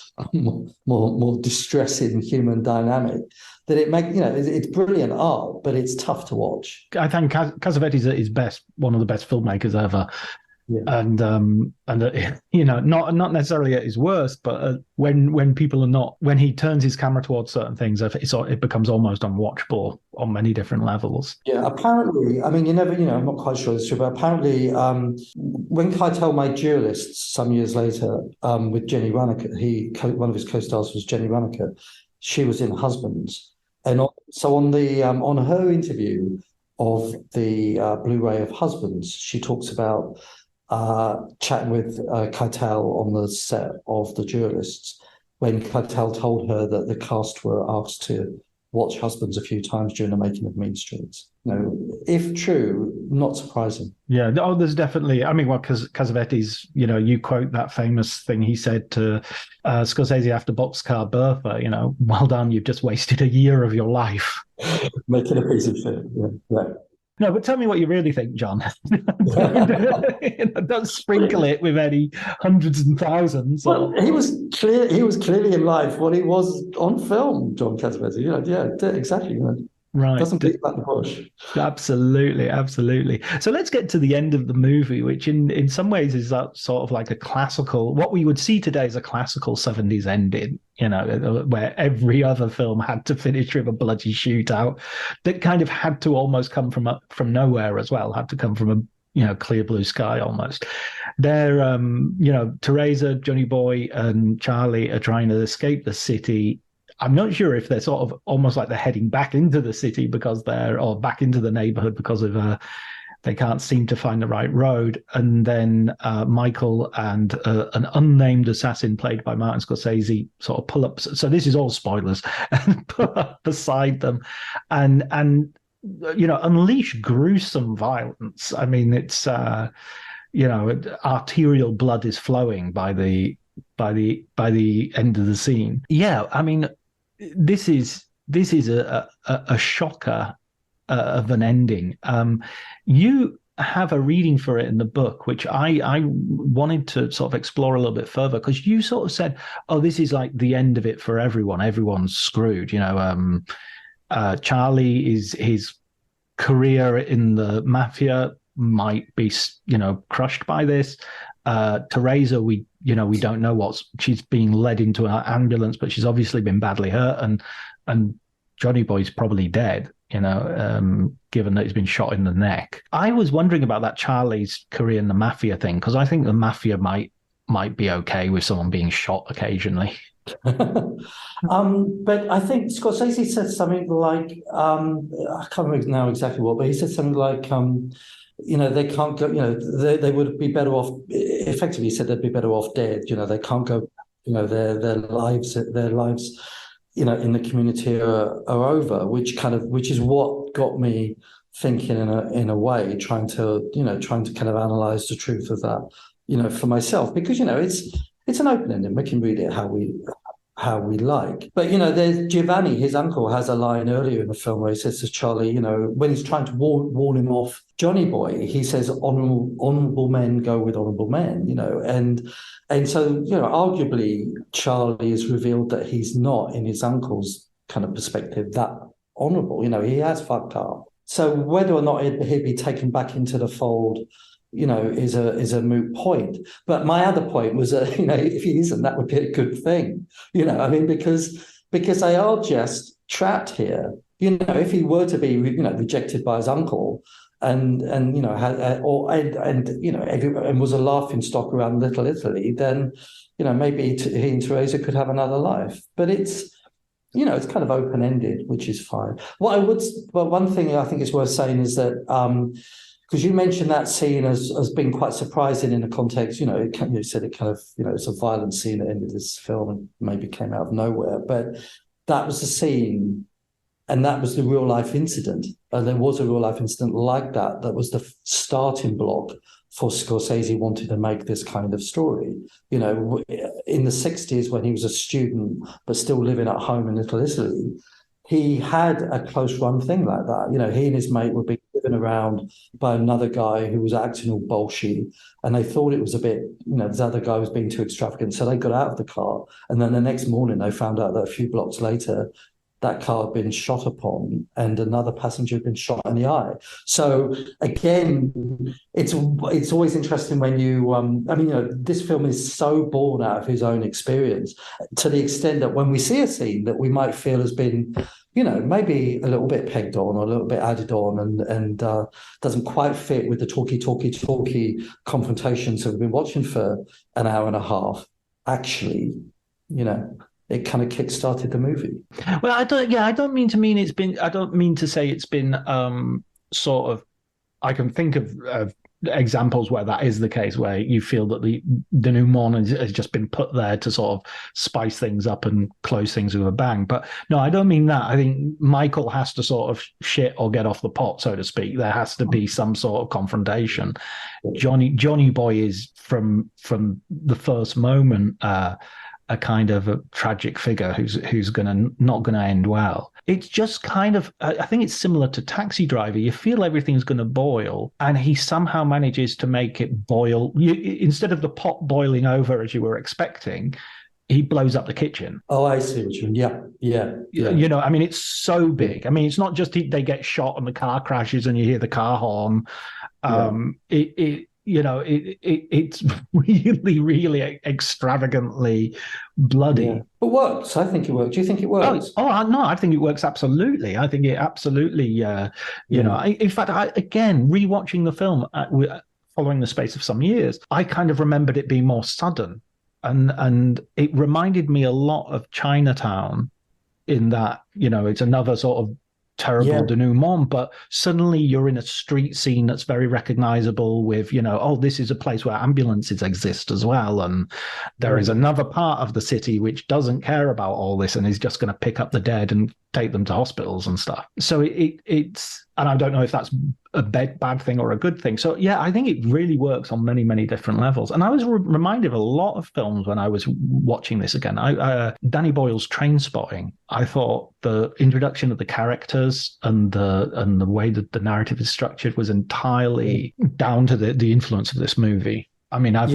more distressing human dynamic, that it's brilliant art, but it's tough to watch. I think Cassavetes is one of the best filmmakers ever. Yeah. And not necessarily at his worst, but when people are not, when he turns his camera towards certain things, it becomes almost unwatchable on many different levels. Yeah, apparently, you never, I'm not quite sure it's true, but apparently, when Keitel made Duelists some years later with Jenny Runniker, one of his co-stars was Jenny Runniker. She was in Husbands, and so on her interview of the Blu-ray of Husbands, she talks about chatting with Keitel on the set of The Duelists, when Keitel told her that the cast were asked to watch Husbands a few times during the making of Mean Streets. If true, not surprising. Yeah, there's definitely, because Cassavetes, you quote that famous thing he said to Scorsese after Boxcar Bertha, well done, you've just wasted a year of your life. Making a piece of shit, yeah. No, but tell me what you really think, John. Don't sprinkle it with any hundreds and thousands. Well, he was clearly in life what he was on film, John Cassavetes. Yeah, exactly. Right. Doesn't beat about the bush. Absolutely. So let's get to the end of the movie, which in some ways is that sort of like a classical, what we would see today as a classical 70s ending, where every other film had to finish with a bloody shootout that kind of had to almost come from nowhere as well, had to come from a clear blue sky almost. They're, Teresa, Johnny Boy, and Charlie are trying to escape the city. I'm not sure if they're sort of almost like they're heading back into the city or back into the neighborhood because of they can't seem to find the right road. And then Michael and an unnamed assassin played by Martin Scorsese sort of pull up. So this is all spoilers, and pull up beside them and unleash gruesome violence. It's arterial blood is flowing by the end of the scene. Yeah, I mean, this is a shocker of an ending. You have a reading for it in the book, which I wanted to sort of explore a little bit further, because you sort of said, oh, this is like the end of it for everyone. Everyone's screwed. Charlie, is his career in the mafia might be, crushed by this. Teresa, we don't know she's being led into an ambulance, but she's obviously been badly hurt, and Johnny Boy's probably dead, given that he's been shot in the neck. I was wondering about that Charlie's career in the mafia thing, because I think the mafia might be okay with someone being shot occasionally. But I think Scorsese said something like, I can't remember now exactly what, but he said something like, they can't go, they would be better off, effectively he said they'd be better off dead, they can't go, their lives, in the community are over, which is what got me thinking in a way, trying to kind of analyze the truth of that, for myself, because, it's an open ending. We can read it how we like. But, there's Giovanni, his uncle, has a line earlier in the film where he says to Charlie, when he's trying to warn him off Johnny Boy, he says, honourable men go with honourable men, and so, arguably Charlie has revealed that he's not, in his uncle's kind of perspective, that honourable. He has fucked up. So whether or not he'd be taken back into the fold, is a moot point. But my other point was that, if he isn't, that would be a good thing. Because they are just trapped here. If he were to be, rejected by his uncle, and was a laughing stock around Little Italy, then maybe he and Teresa could have another life. But it's kind of open ended, which is fine. One thing I think is worth saying is that because you mentioned that scene as being quite surprising in the context, you said it kind of, it's a violent scene at the end of this film and maybe came out of nowhere, but that was the scene. And that was the real life incident. And there was a real life incident like that. That was the starting block for Scorsese wanting to make this kind of story. In the 60s, when he was a student, but still living at home in Little Italy, he had a close run thing like that. He and his mate were being driven around by another guy who was acting all bolshy, and they thought it was a bit, this other guy was being too extravagant. So they got out of the car. And then the next morning, they found out that a few blocks later, that car had been shot upon and another passenger had been shot in the eye. So again, it's always interesting when this film is so born out of his own experience, to the extent that when we see a scene that we might feel has been, maybe a little bit pegged on or a little bit added on and doesn't quite fit with the talky confrontations that we've been watching for an hour and a half, actually, it kind of kick-started the movie. Well, I don't mean to say it's been sort of, I can think of examples where that is the case, where you feel that the denouement has just been put there to sort of spice things up and close things with a bang. But no, I don't mean that. I think Michael has to sort of shit or get off the pot, so to speak. There has to be some sort of confrontation. Johnny Boy is from the first moment a kind of a tragic figure who's not gonna end well. It's just kind of, I think it's similar to Taxi Driver. You feel everything's going to boil, and he somehow manages to make it boil. Instead of the pot boiling over as you were expecting, he blows up the kitchen. Oh, I see what you mean. Yeah. It's so big. It's not just they get shot and the car crashes and you hear the car horn. It's really, really extravagantly bloody. Yeah. But works. I think it works. Do you think it works? No, I think it works absolutely. I think it absolutely, in fact, rewatching the film following the space of some years, I kind of remembered it being more sudden. And it reminded me a lot of Chinatown in that, it's another sort of terrible denouement, but suddenly you're in a street scene that's very recognizable with, this is a place where ambulances exist as well. And, There is another part of the city which doesn't care about all this and is just going to pick up the dead and take them to hospitals and stuff. So it's, and I don't know if that's a bad thing or a good thing. So yeah, I think it really works on many, many different levels. And I was reminded of a lot of films when I was watching this again. Danny Boyle's Trainspotting, I thought the introduction of the characters and the way that the narrative is structured was entirely down to the influence of this movie. I mean, I've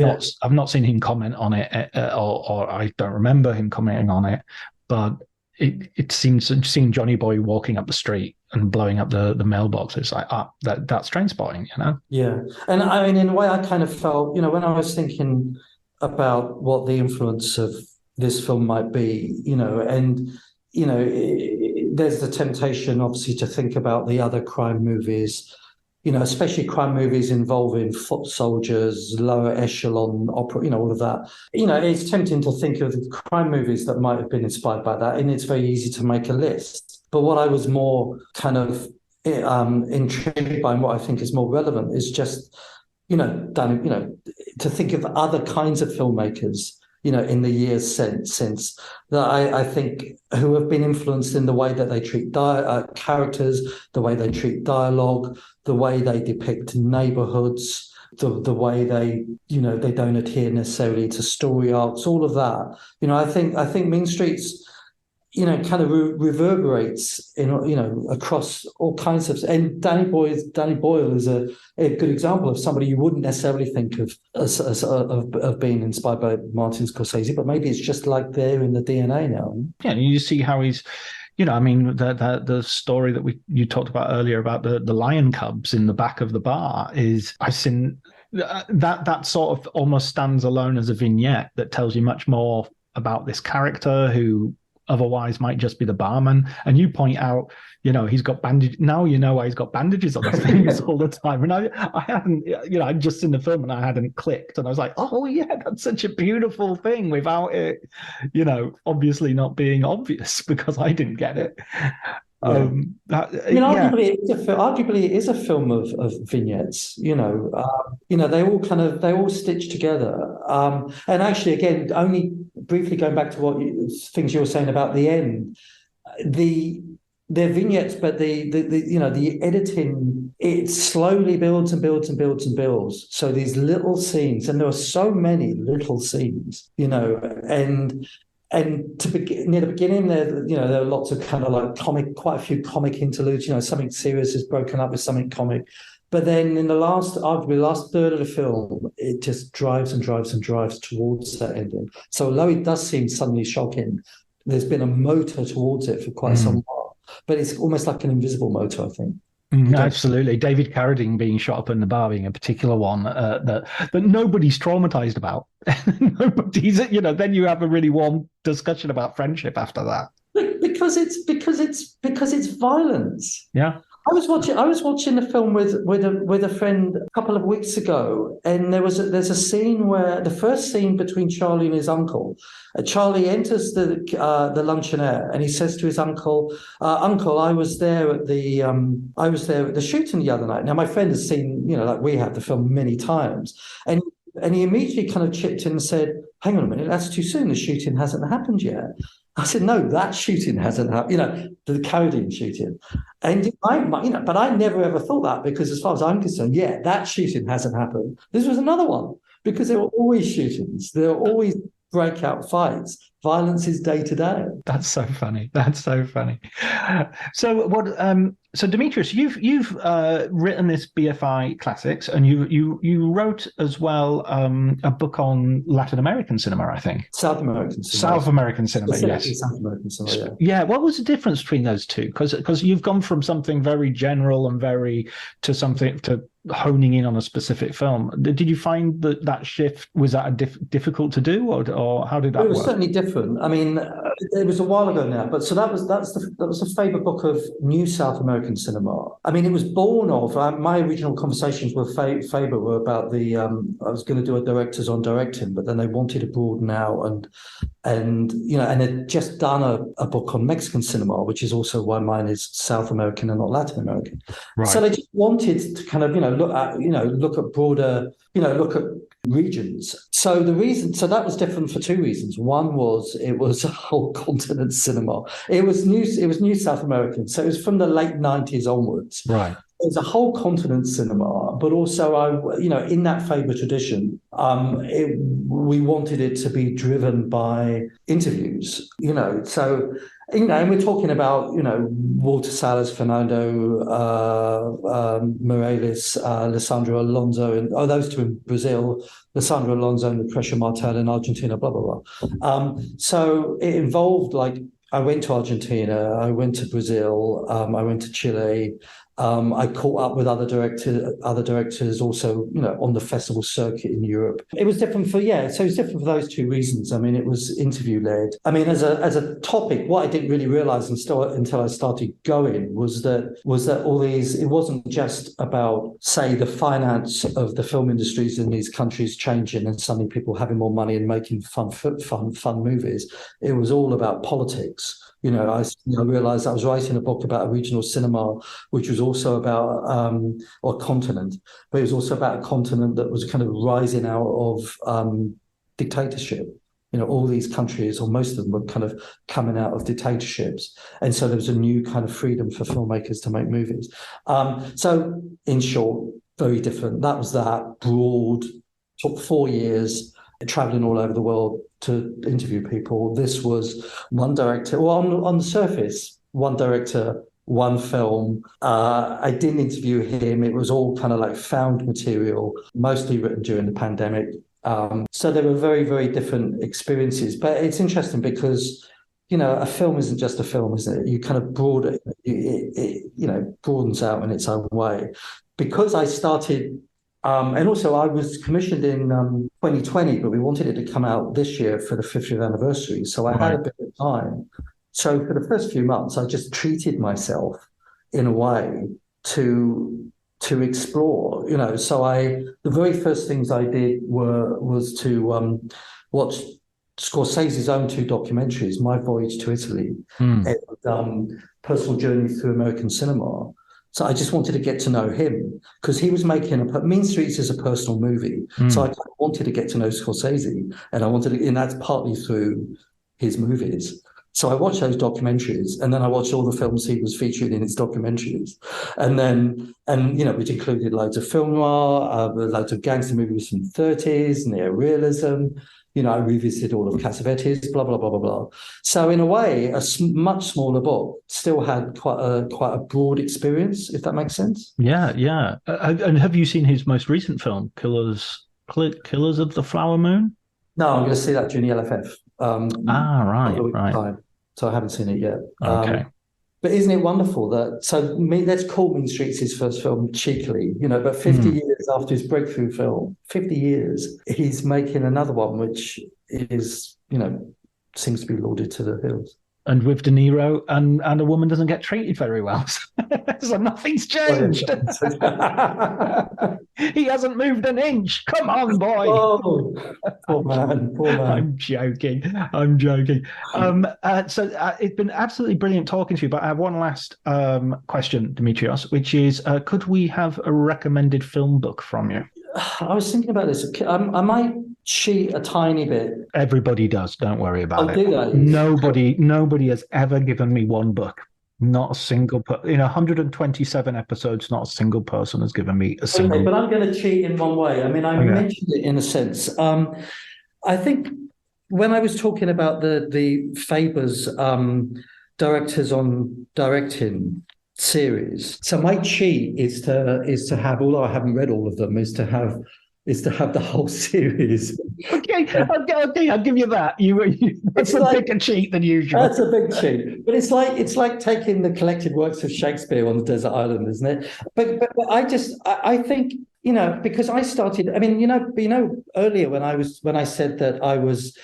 not seen him comment on it, or I don't remember him commenting on it, but it seems seeing Johnny Boy walking up the street and blowing up the mailbox. It's like, that's Trainspotting, you know? Yeah. And I mean, in a way, I kind of felt, when I was thinking about what the influence of this film might be, there's the temptation, obviously, to think about the other crime movies, especially crime movies involving foot soldiers, lower echelon opera, all of that. It's tempting to think of the crime movies that might have been inspired by that, and it's very easy to make a list. But what I was more kind of intrigued by, and what I think is more relevant, is just, to think of other kinds of filmmakers, in the years since that I think who have been influenced in the way that they treat characters, the way they treat dialogue, the way they depict neighborhoods, the way they don't adhere necessarily to story arcs, all of that. I think Mean Streets, kind of reverberates across all kinds of, and Danny Boyle is a good example of somebody you wouldn't necessarily think of as being inspired by Martin Scorsese, but maybe it's just like they're in the DNA now. Yeah, and you see how he's, the story that you talked about earlier about the lion cubs in the back of the bar is, I've seen that sort of almost stands alone as a vignette that tells you much more about this character who otherwise might just be the barman. And you point out, he's got bandages. Now you know why he's got bandages on his fingers all the time. And I hadn't, I'd just seen the film and I hadn't clicked. And I was like, oh yeah, that's such a beautiful thing without it, obviously not being obvious, because I didn't get it. Arguably it is a film of vignettes. They all stitch together. And actually, again, only briefly going back to things you were saying about the end, they're vignettes, but the editing, it slowly builds and builds and builds and builds. So these little scenes, and there are so many little scenes, And near the beginning, there are lots of kind of like quite a few comic interludes. Something serious is broken up with something comic. But then in arguably the last third of the film, it just drives and drives and drives towards that ending. So although it does seem suddenly shocking, there's been a motor towards it for quite some while. But it's almost like an invisible motor, I think. Absolutely. David Carradine being shot up in the bar being a particular one that nobody's traumatized about. Nobody's, then you have a really warm discussion about friendship after that. Because it's violence. Yeah. I was watching the film with a friend a couple of weeks ago, and there's a scene where the first scene between Charlie and his uncle. Charlie enters the luncheonette and he says to his uncle, "Uncle, I was there at the shooting the other night." Now my friend has seen, like we have, the film many times, and he immediately kind of chipped in and said, "Hang on a minute, that's too soon. The shooting hasn't happened yet." I said, "No, that shooting hasn't happened, the Carradine shooting." And but I never ever thought that, because as far as I'm concerned, that shooting hasn't happened. This was another one, because there were always shootings. There were always breakout fights. Violence is day to day. That's so funny. So what? So Demetrios, you've written this BFI Classics, and you wrote as well a book on Latin American cinema, I think. South American cinema, yes. South American cinema, yeah. What was the difference between those two? Because you've gone from something very general and to something to honing in on a specific film. Did you find that shift, was that difficult to do, or how did that work? It was certainly different. I mean, it was a while ago now, but so that was a favourite book of new South American cinema. I mean, it was born of my original conversations with Faber were about I was going to do a directors on directing, but then they wanted to broaden out and they'd just done a book on Mexican cinema, which is also why mine is South American and not Latin American. Right. So they just wanted to kind of look at broader, look at regions. So that was different for two reasons. One was it was a whole continent cinema. It was new South American. So it was from the late 90s onwards. Right. It was a whole continent cinema, but also in that Faber tradition, we wanted it to be driven by interviews, so, and we're talking about, Walter Salas, Fernando Morales, Lisandro Alonso, and those two in Brazil, Lisandro Alonso and Lucrecia Martel in Argentina, blah, blah, blah. So it involved, I went to Argentina, I went to Brazil, I went to Chile. I caught up with other directors also, on the festival circuit in Europe. It was different so it was different for those two reasons. I mean, it was interview-led. I mean, as a topic, what I didn't really realize until I started going was that all these, it wasn't just about, say, the finance of the film industries in these countries changing and suddenly people having more money and making fun movies. It was all about politics. I realized I was writing a book about a regional cinema, which was also about a continent, but it was also about a continent that was kind of rising out of dictatorship. All these countries, or most of them, were kind of coming out of dictatorships. And so there was a new kind of freedom for filmmakers to make movies. So in short, very different. That was that broad, took 4 years, traveling all over the world to interview people. This was one director, well, on the surface, one director, one film. I didn't interview him. It was all kind of like found material, mostly written during the pandemic. So they were very, very different experiences. But it's interesting because, a film isn't just a film, isn't it? You kind of broaden it broadens out in its own way. Because I started, and also I was commissioned in 2020, but we wanted it to come out this year for the 50th anniversary. So I had a bit of time. So for the first few months, I just treated myself in a way to explore, So the very first things I did was to watch Scorsese's own two documentaries, My Voyage to Italy and Personal Journey Through American Cinema. So I just wanted to get to know him because he was making Mean Streets is a personal movie. So I wanted to get to know Scorsese, and that's partly through his movies. So I watched those documentaries, and then I watched all the films he was featured in his documentaries, which included loads of film noir, loads of gangster movies from the 30s, neorealism. I revisited all of Cassavetes, blah blah blah blah blah. So in a way, a much smaller book still had quite a broad experience, if that makes sense. Yeah, yeah. And have you seen his most recent film, Killers of the Flower Moon? No, I'm going to see that during the LFF. Right. So I haven't seen it yet. Okay. But isn't it wonderful let's call Mean Streets his first film cheekily, but 50 years after his breakthrough film, 50 years, he's making another one, which is, seems to be lauded to the hills. And with De Niro, and a woman doesn't get treated very well. So nothing's changed. He hasn't moved an inch. Come on, boy. Oh, poor man. I'm joking. So it's been absolutely brilliant talking to you, but I have one last question, Demetrios, which is, could we have a recommended film book from you? I was thinking about this. I might cheat a tiny bit. Everybody does. Don't worry about it. Do they? Nobody has ever given me one book. Not a single in 127 episodes, not a single person has given me a single. Okay, but I'm going to cheat in one way. I mean, I mentioned it in a sense. I think when I was talking about the Faber's directors on directing series, so my cheat is to have, although I haven't read all of them, is to have the whole series. Okay, I'll give you that. That's a bigger cheat than usual. That's a big cheat, but it's like taking the collected works of Shakespeare on the desert island, isn't it? But I think because I started. I mean, earlier when I said that I was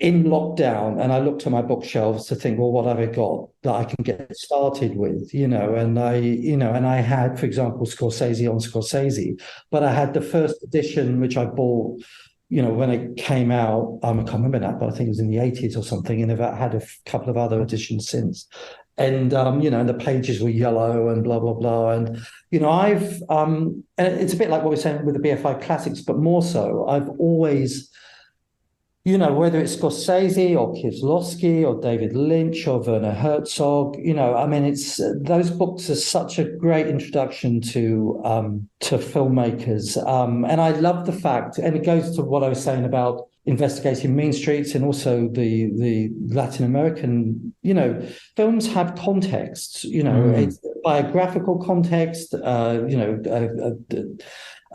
in lockdown and I looked at my bookshelves to think, well, what have I got that I can get started with, and I had, for example, Scorsese on Scorsese, but I had the first edition, which I bought, when it came out. I can't remember that, but I think it was in the 80s or something, and I've had a couple of other editions since. And and the pages were yellow and blah blah blah. And I've and it's a bit like what we're saying with the BFI classics, but more so. I've always, whether it's Scorsese or Kieslowski or David Lynch or Werner Herzog, it's those books are such a great introduction to filmmakers. And I love the fact, and it goes to what I was saying about investigating mean streets and also the Latin American, films have contexts, it's biographical context, a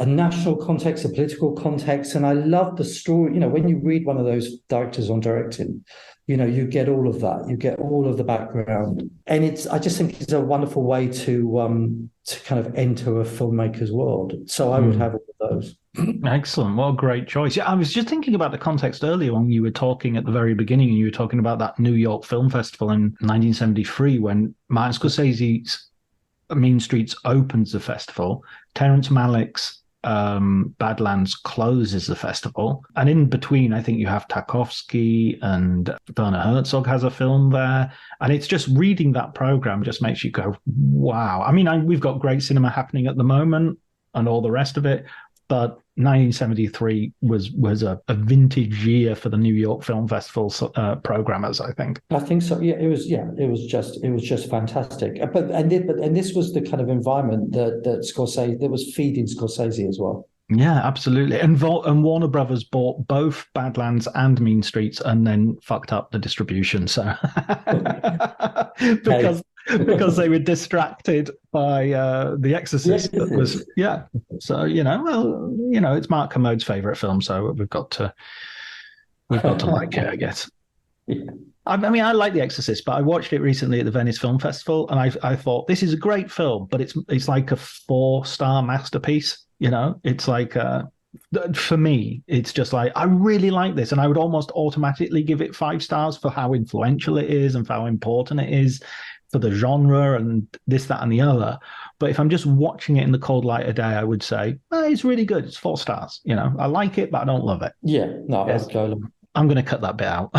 national context, a political context. And I love the story. When you read one of those directors on directing, you get all of that. You get all of the background. And I just think it's a wonderful way to kind of enter a filmmaker's world. So I would have all of those. Excellent. What a great choice. Yeah, I was just thinking about the context earlier when you were talking at the very beginning, and you were talking about that New York Film Festival in 1973 when Martin Scorsese's Mean Streets opens the festival. Terrence Malick's Badlands closes the festival, and in between I think you have Tarkovsky and Werner Herzog has a film there, and it's just reading that program just makes you go, wow. I mean, we've got great cinema happening at the moment and all the rest of it, but 1973 was a vintage year for the New York Film Festival programmers, I think. I think so. Yeah, it was just fantastic. But this was the kind of environment that Scorsese, that was feeding Scorsese as well. Yeah, absolutely. And Warner Brothers bought both Badlands and Mean Streets and then fucked up the distribution. So because they were distracted by The Exorcist. That was So it's Mark Commode's favorite film, so we've got to like it, I guess. Yeah. I mean, I like The Exorcist, but I watched it recently at the Venice Film Festival, and I thought this is a great film, but it's like a 4-star masterpiece. It's like for me, it's just like I really like this, and I would almost automatically give it 5 stars for how influential it is and for how important it is for the genre and this, that, and the other. But if I'm just watching it in the cold light of day, I would say, it's really good. It's 4 stars. I like it, but I don't love it. Yeah, no, yes. I'm going to cut that bit out.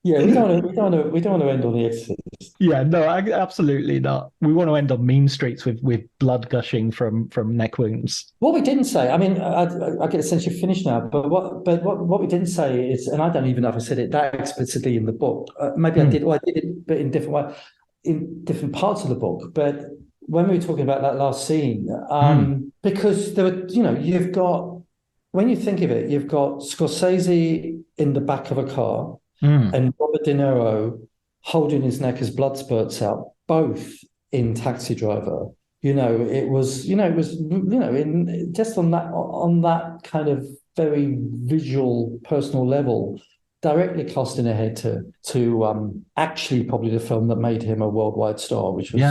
Yeah, we don't want to end on The Exorcist. Yeah, no, absolutely not. We want to end on Mean Streets with blood gushing from neck wounds. What we didn't say, I mean, I get the sense you're finished now, but what we didn't say is, and I don't even know if I said it that explicitly in the book. Maybe I did, or I did it, but in different parts of the book. But when we were talking about that last scene, because there were, you've got, when you think of it, you've got Scorsese in the back of a car. And Robert De Niro holding his neck as blood spurts out, both in Taxi Driver. It was in just on that kind of very visual, personal level, directly casting ahead to actually probably the film that made him a worldwide star, which was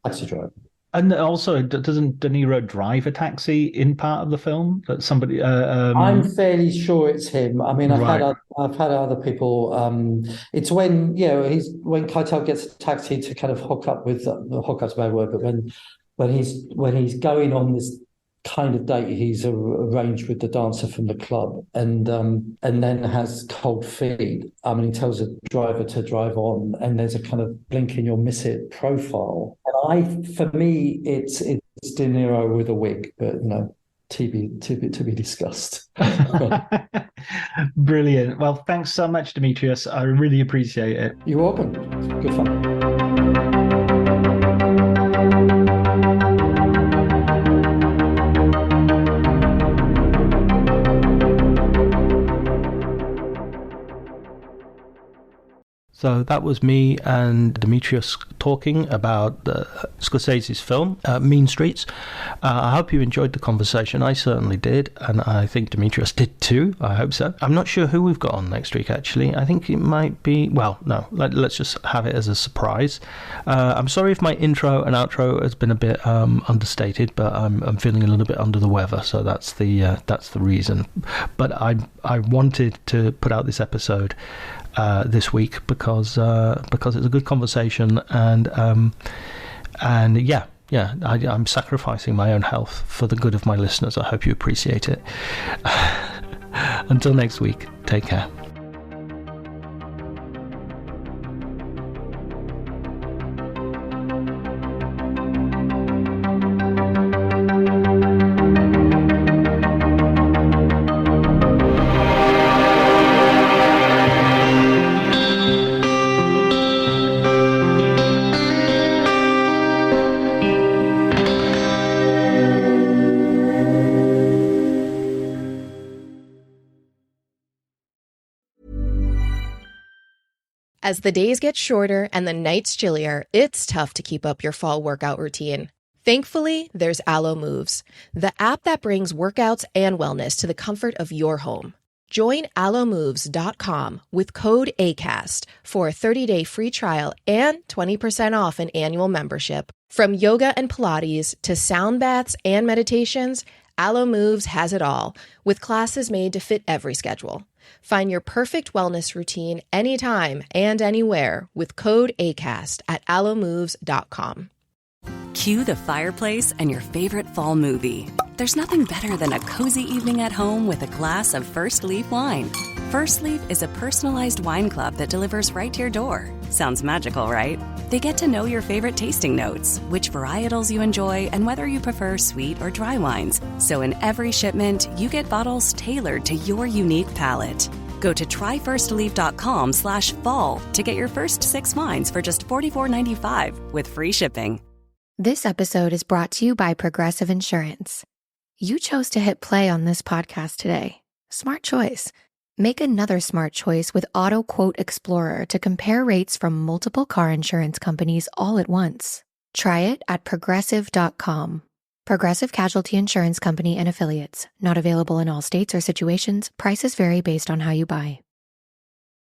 Taxi Driver. And also, doesn't De Niro drive a taxi in part of the film? That somebody, I'm fairly sure it's him. I mean, I've had other people. It's when when Keitel gets a taxi to kind of hook up with hook up's a bad word, but when he's going on this kind of date he's arranged with the dancer from the club, and then has cold feet. I mean, he tells the driver to drive on, and there's a kind of blink and you'll miss it profile. And for me, it's De Niro with a wig, but to be discussed. Brilliant. Well, thanks so much, Demetrios. I really appreciate it. You're welcome. Good fun. So that was me and Demetrios talking about Scorsese's film, Mean Streets. I hope you enjoyed the conversation. I certainly did, and I think Demetrios did too. I hope so. I'm not sure who we've got on next week, actually. I think it might be... Well, no, let's just have it as a surprise. I'm sorry if my intro and outro has been a bit understated, but I'm feeling a little bit under the weather, so that's the reason. But I wanted to put out this episode this week because it's a good conversation, and I'm sacrificing my own health for the good of my listeners. I hope you appreciate it. Until next week, take care. As the days get shorter and the nights chillier, it's tough to keep up your fall workout routine. Thankfully, there's Alo Moves, the app that brings workouts and wellness to the comfort of your home. Join allomoves.com with code ACAST for a 30-day free trial and 20% off an annual membership. From yoga and Pilates to sound baths and meditations, Alo Moves has it all, with classes made to fit every schedule. Find your perfect wellness routine anytime and anywhere with code ACAST at allomoves.com. Cue the fireplace and your favorite fall movie. There's nothing better than a cozy evening at home with a glass of First Leaf wine. First Leaf is a personalized wine club that delivers right to your door. Sounds magical, right? They get to know your favorite tasting notes, which varietals you enjoy, and whether you prefer sweet or dry wines. So in every shipment, you get bottles tailored to your unique palate. Go to tryfirstleaf.com/fall to get your first 6 wines for just $44.95 with free shipping. This episode is brought to you by Progressive Insurance. You chose to hit play on this podcast today. Smart choice. Make another smart choice with Auto Quote Explorer to compare rates from multiple car insurance companies all at once. Try it at progressive.com. Progressive Casualty Insurance Company and Affiliates. Not available in all states or situations. Prices vary based on how you buy.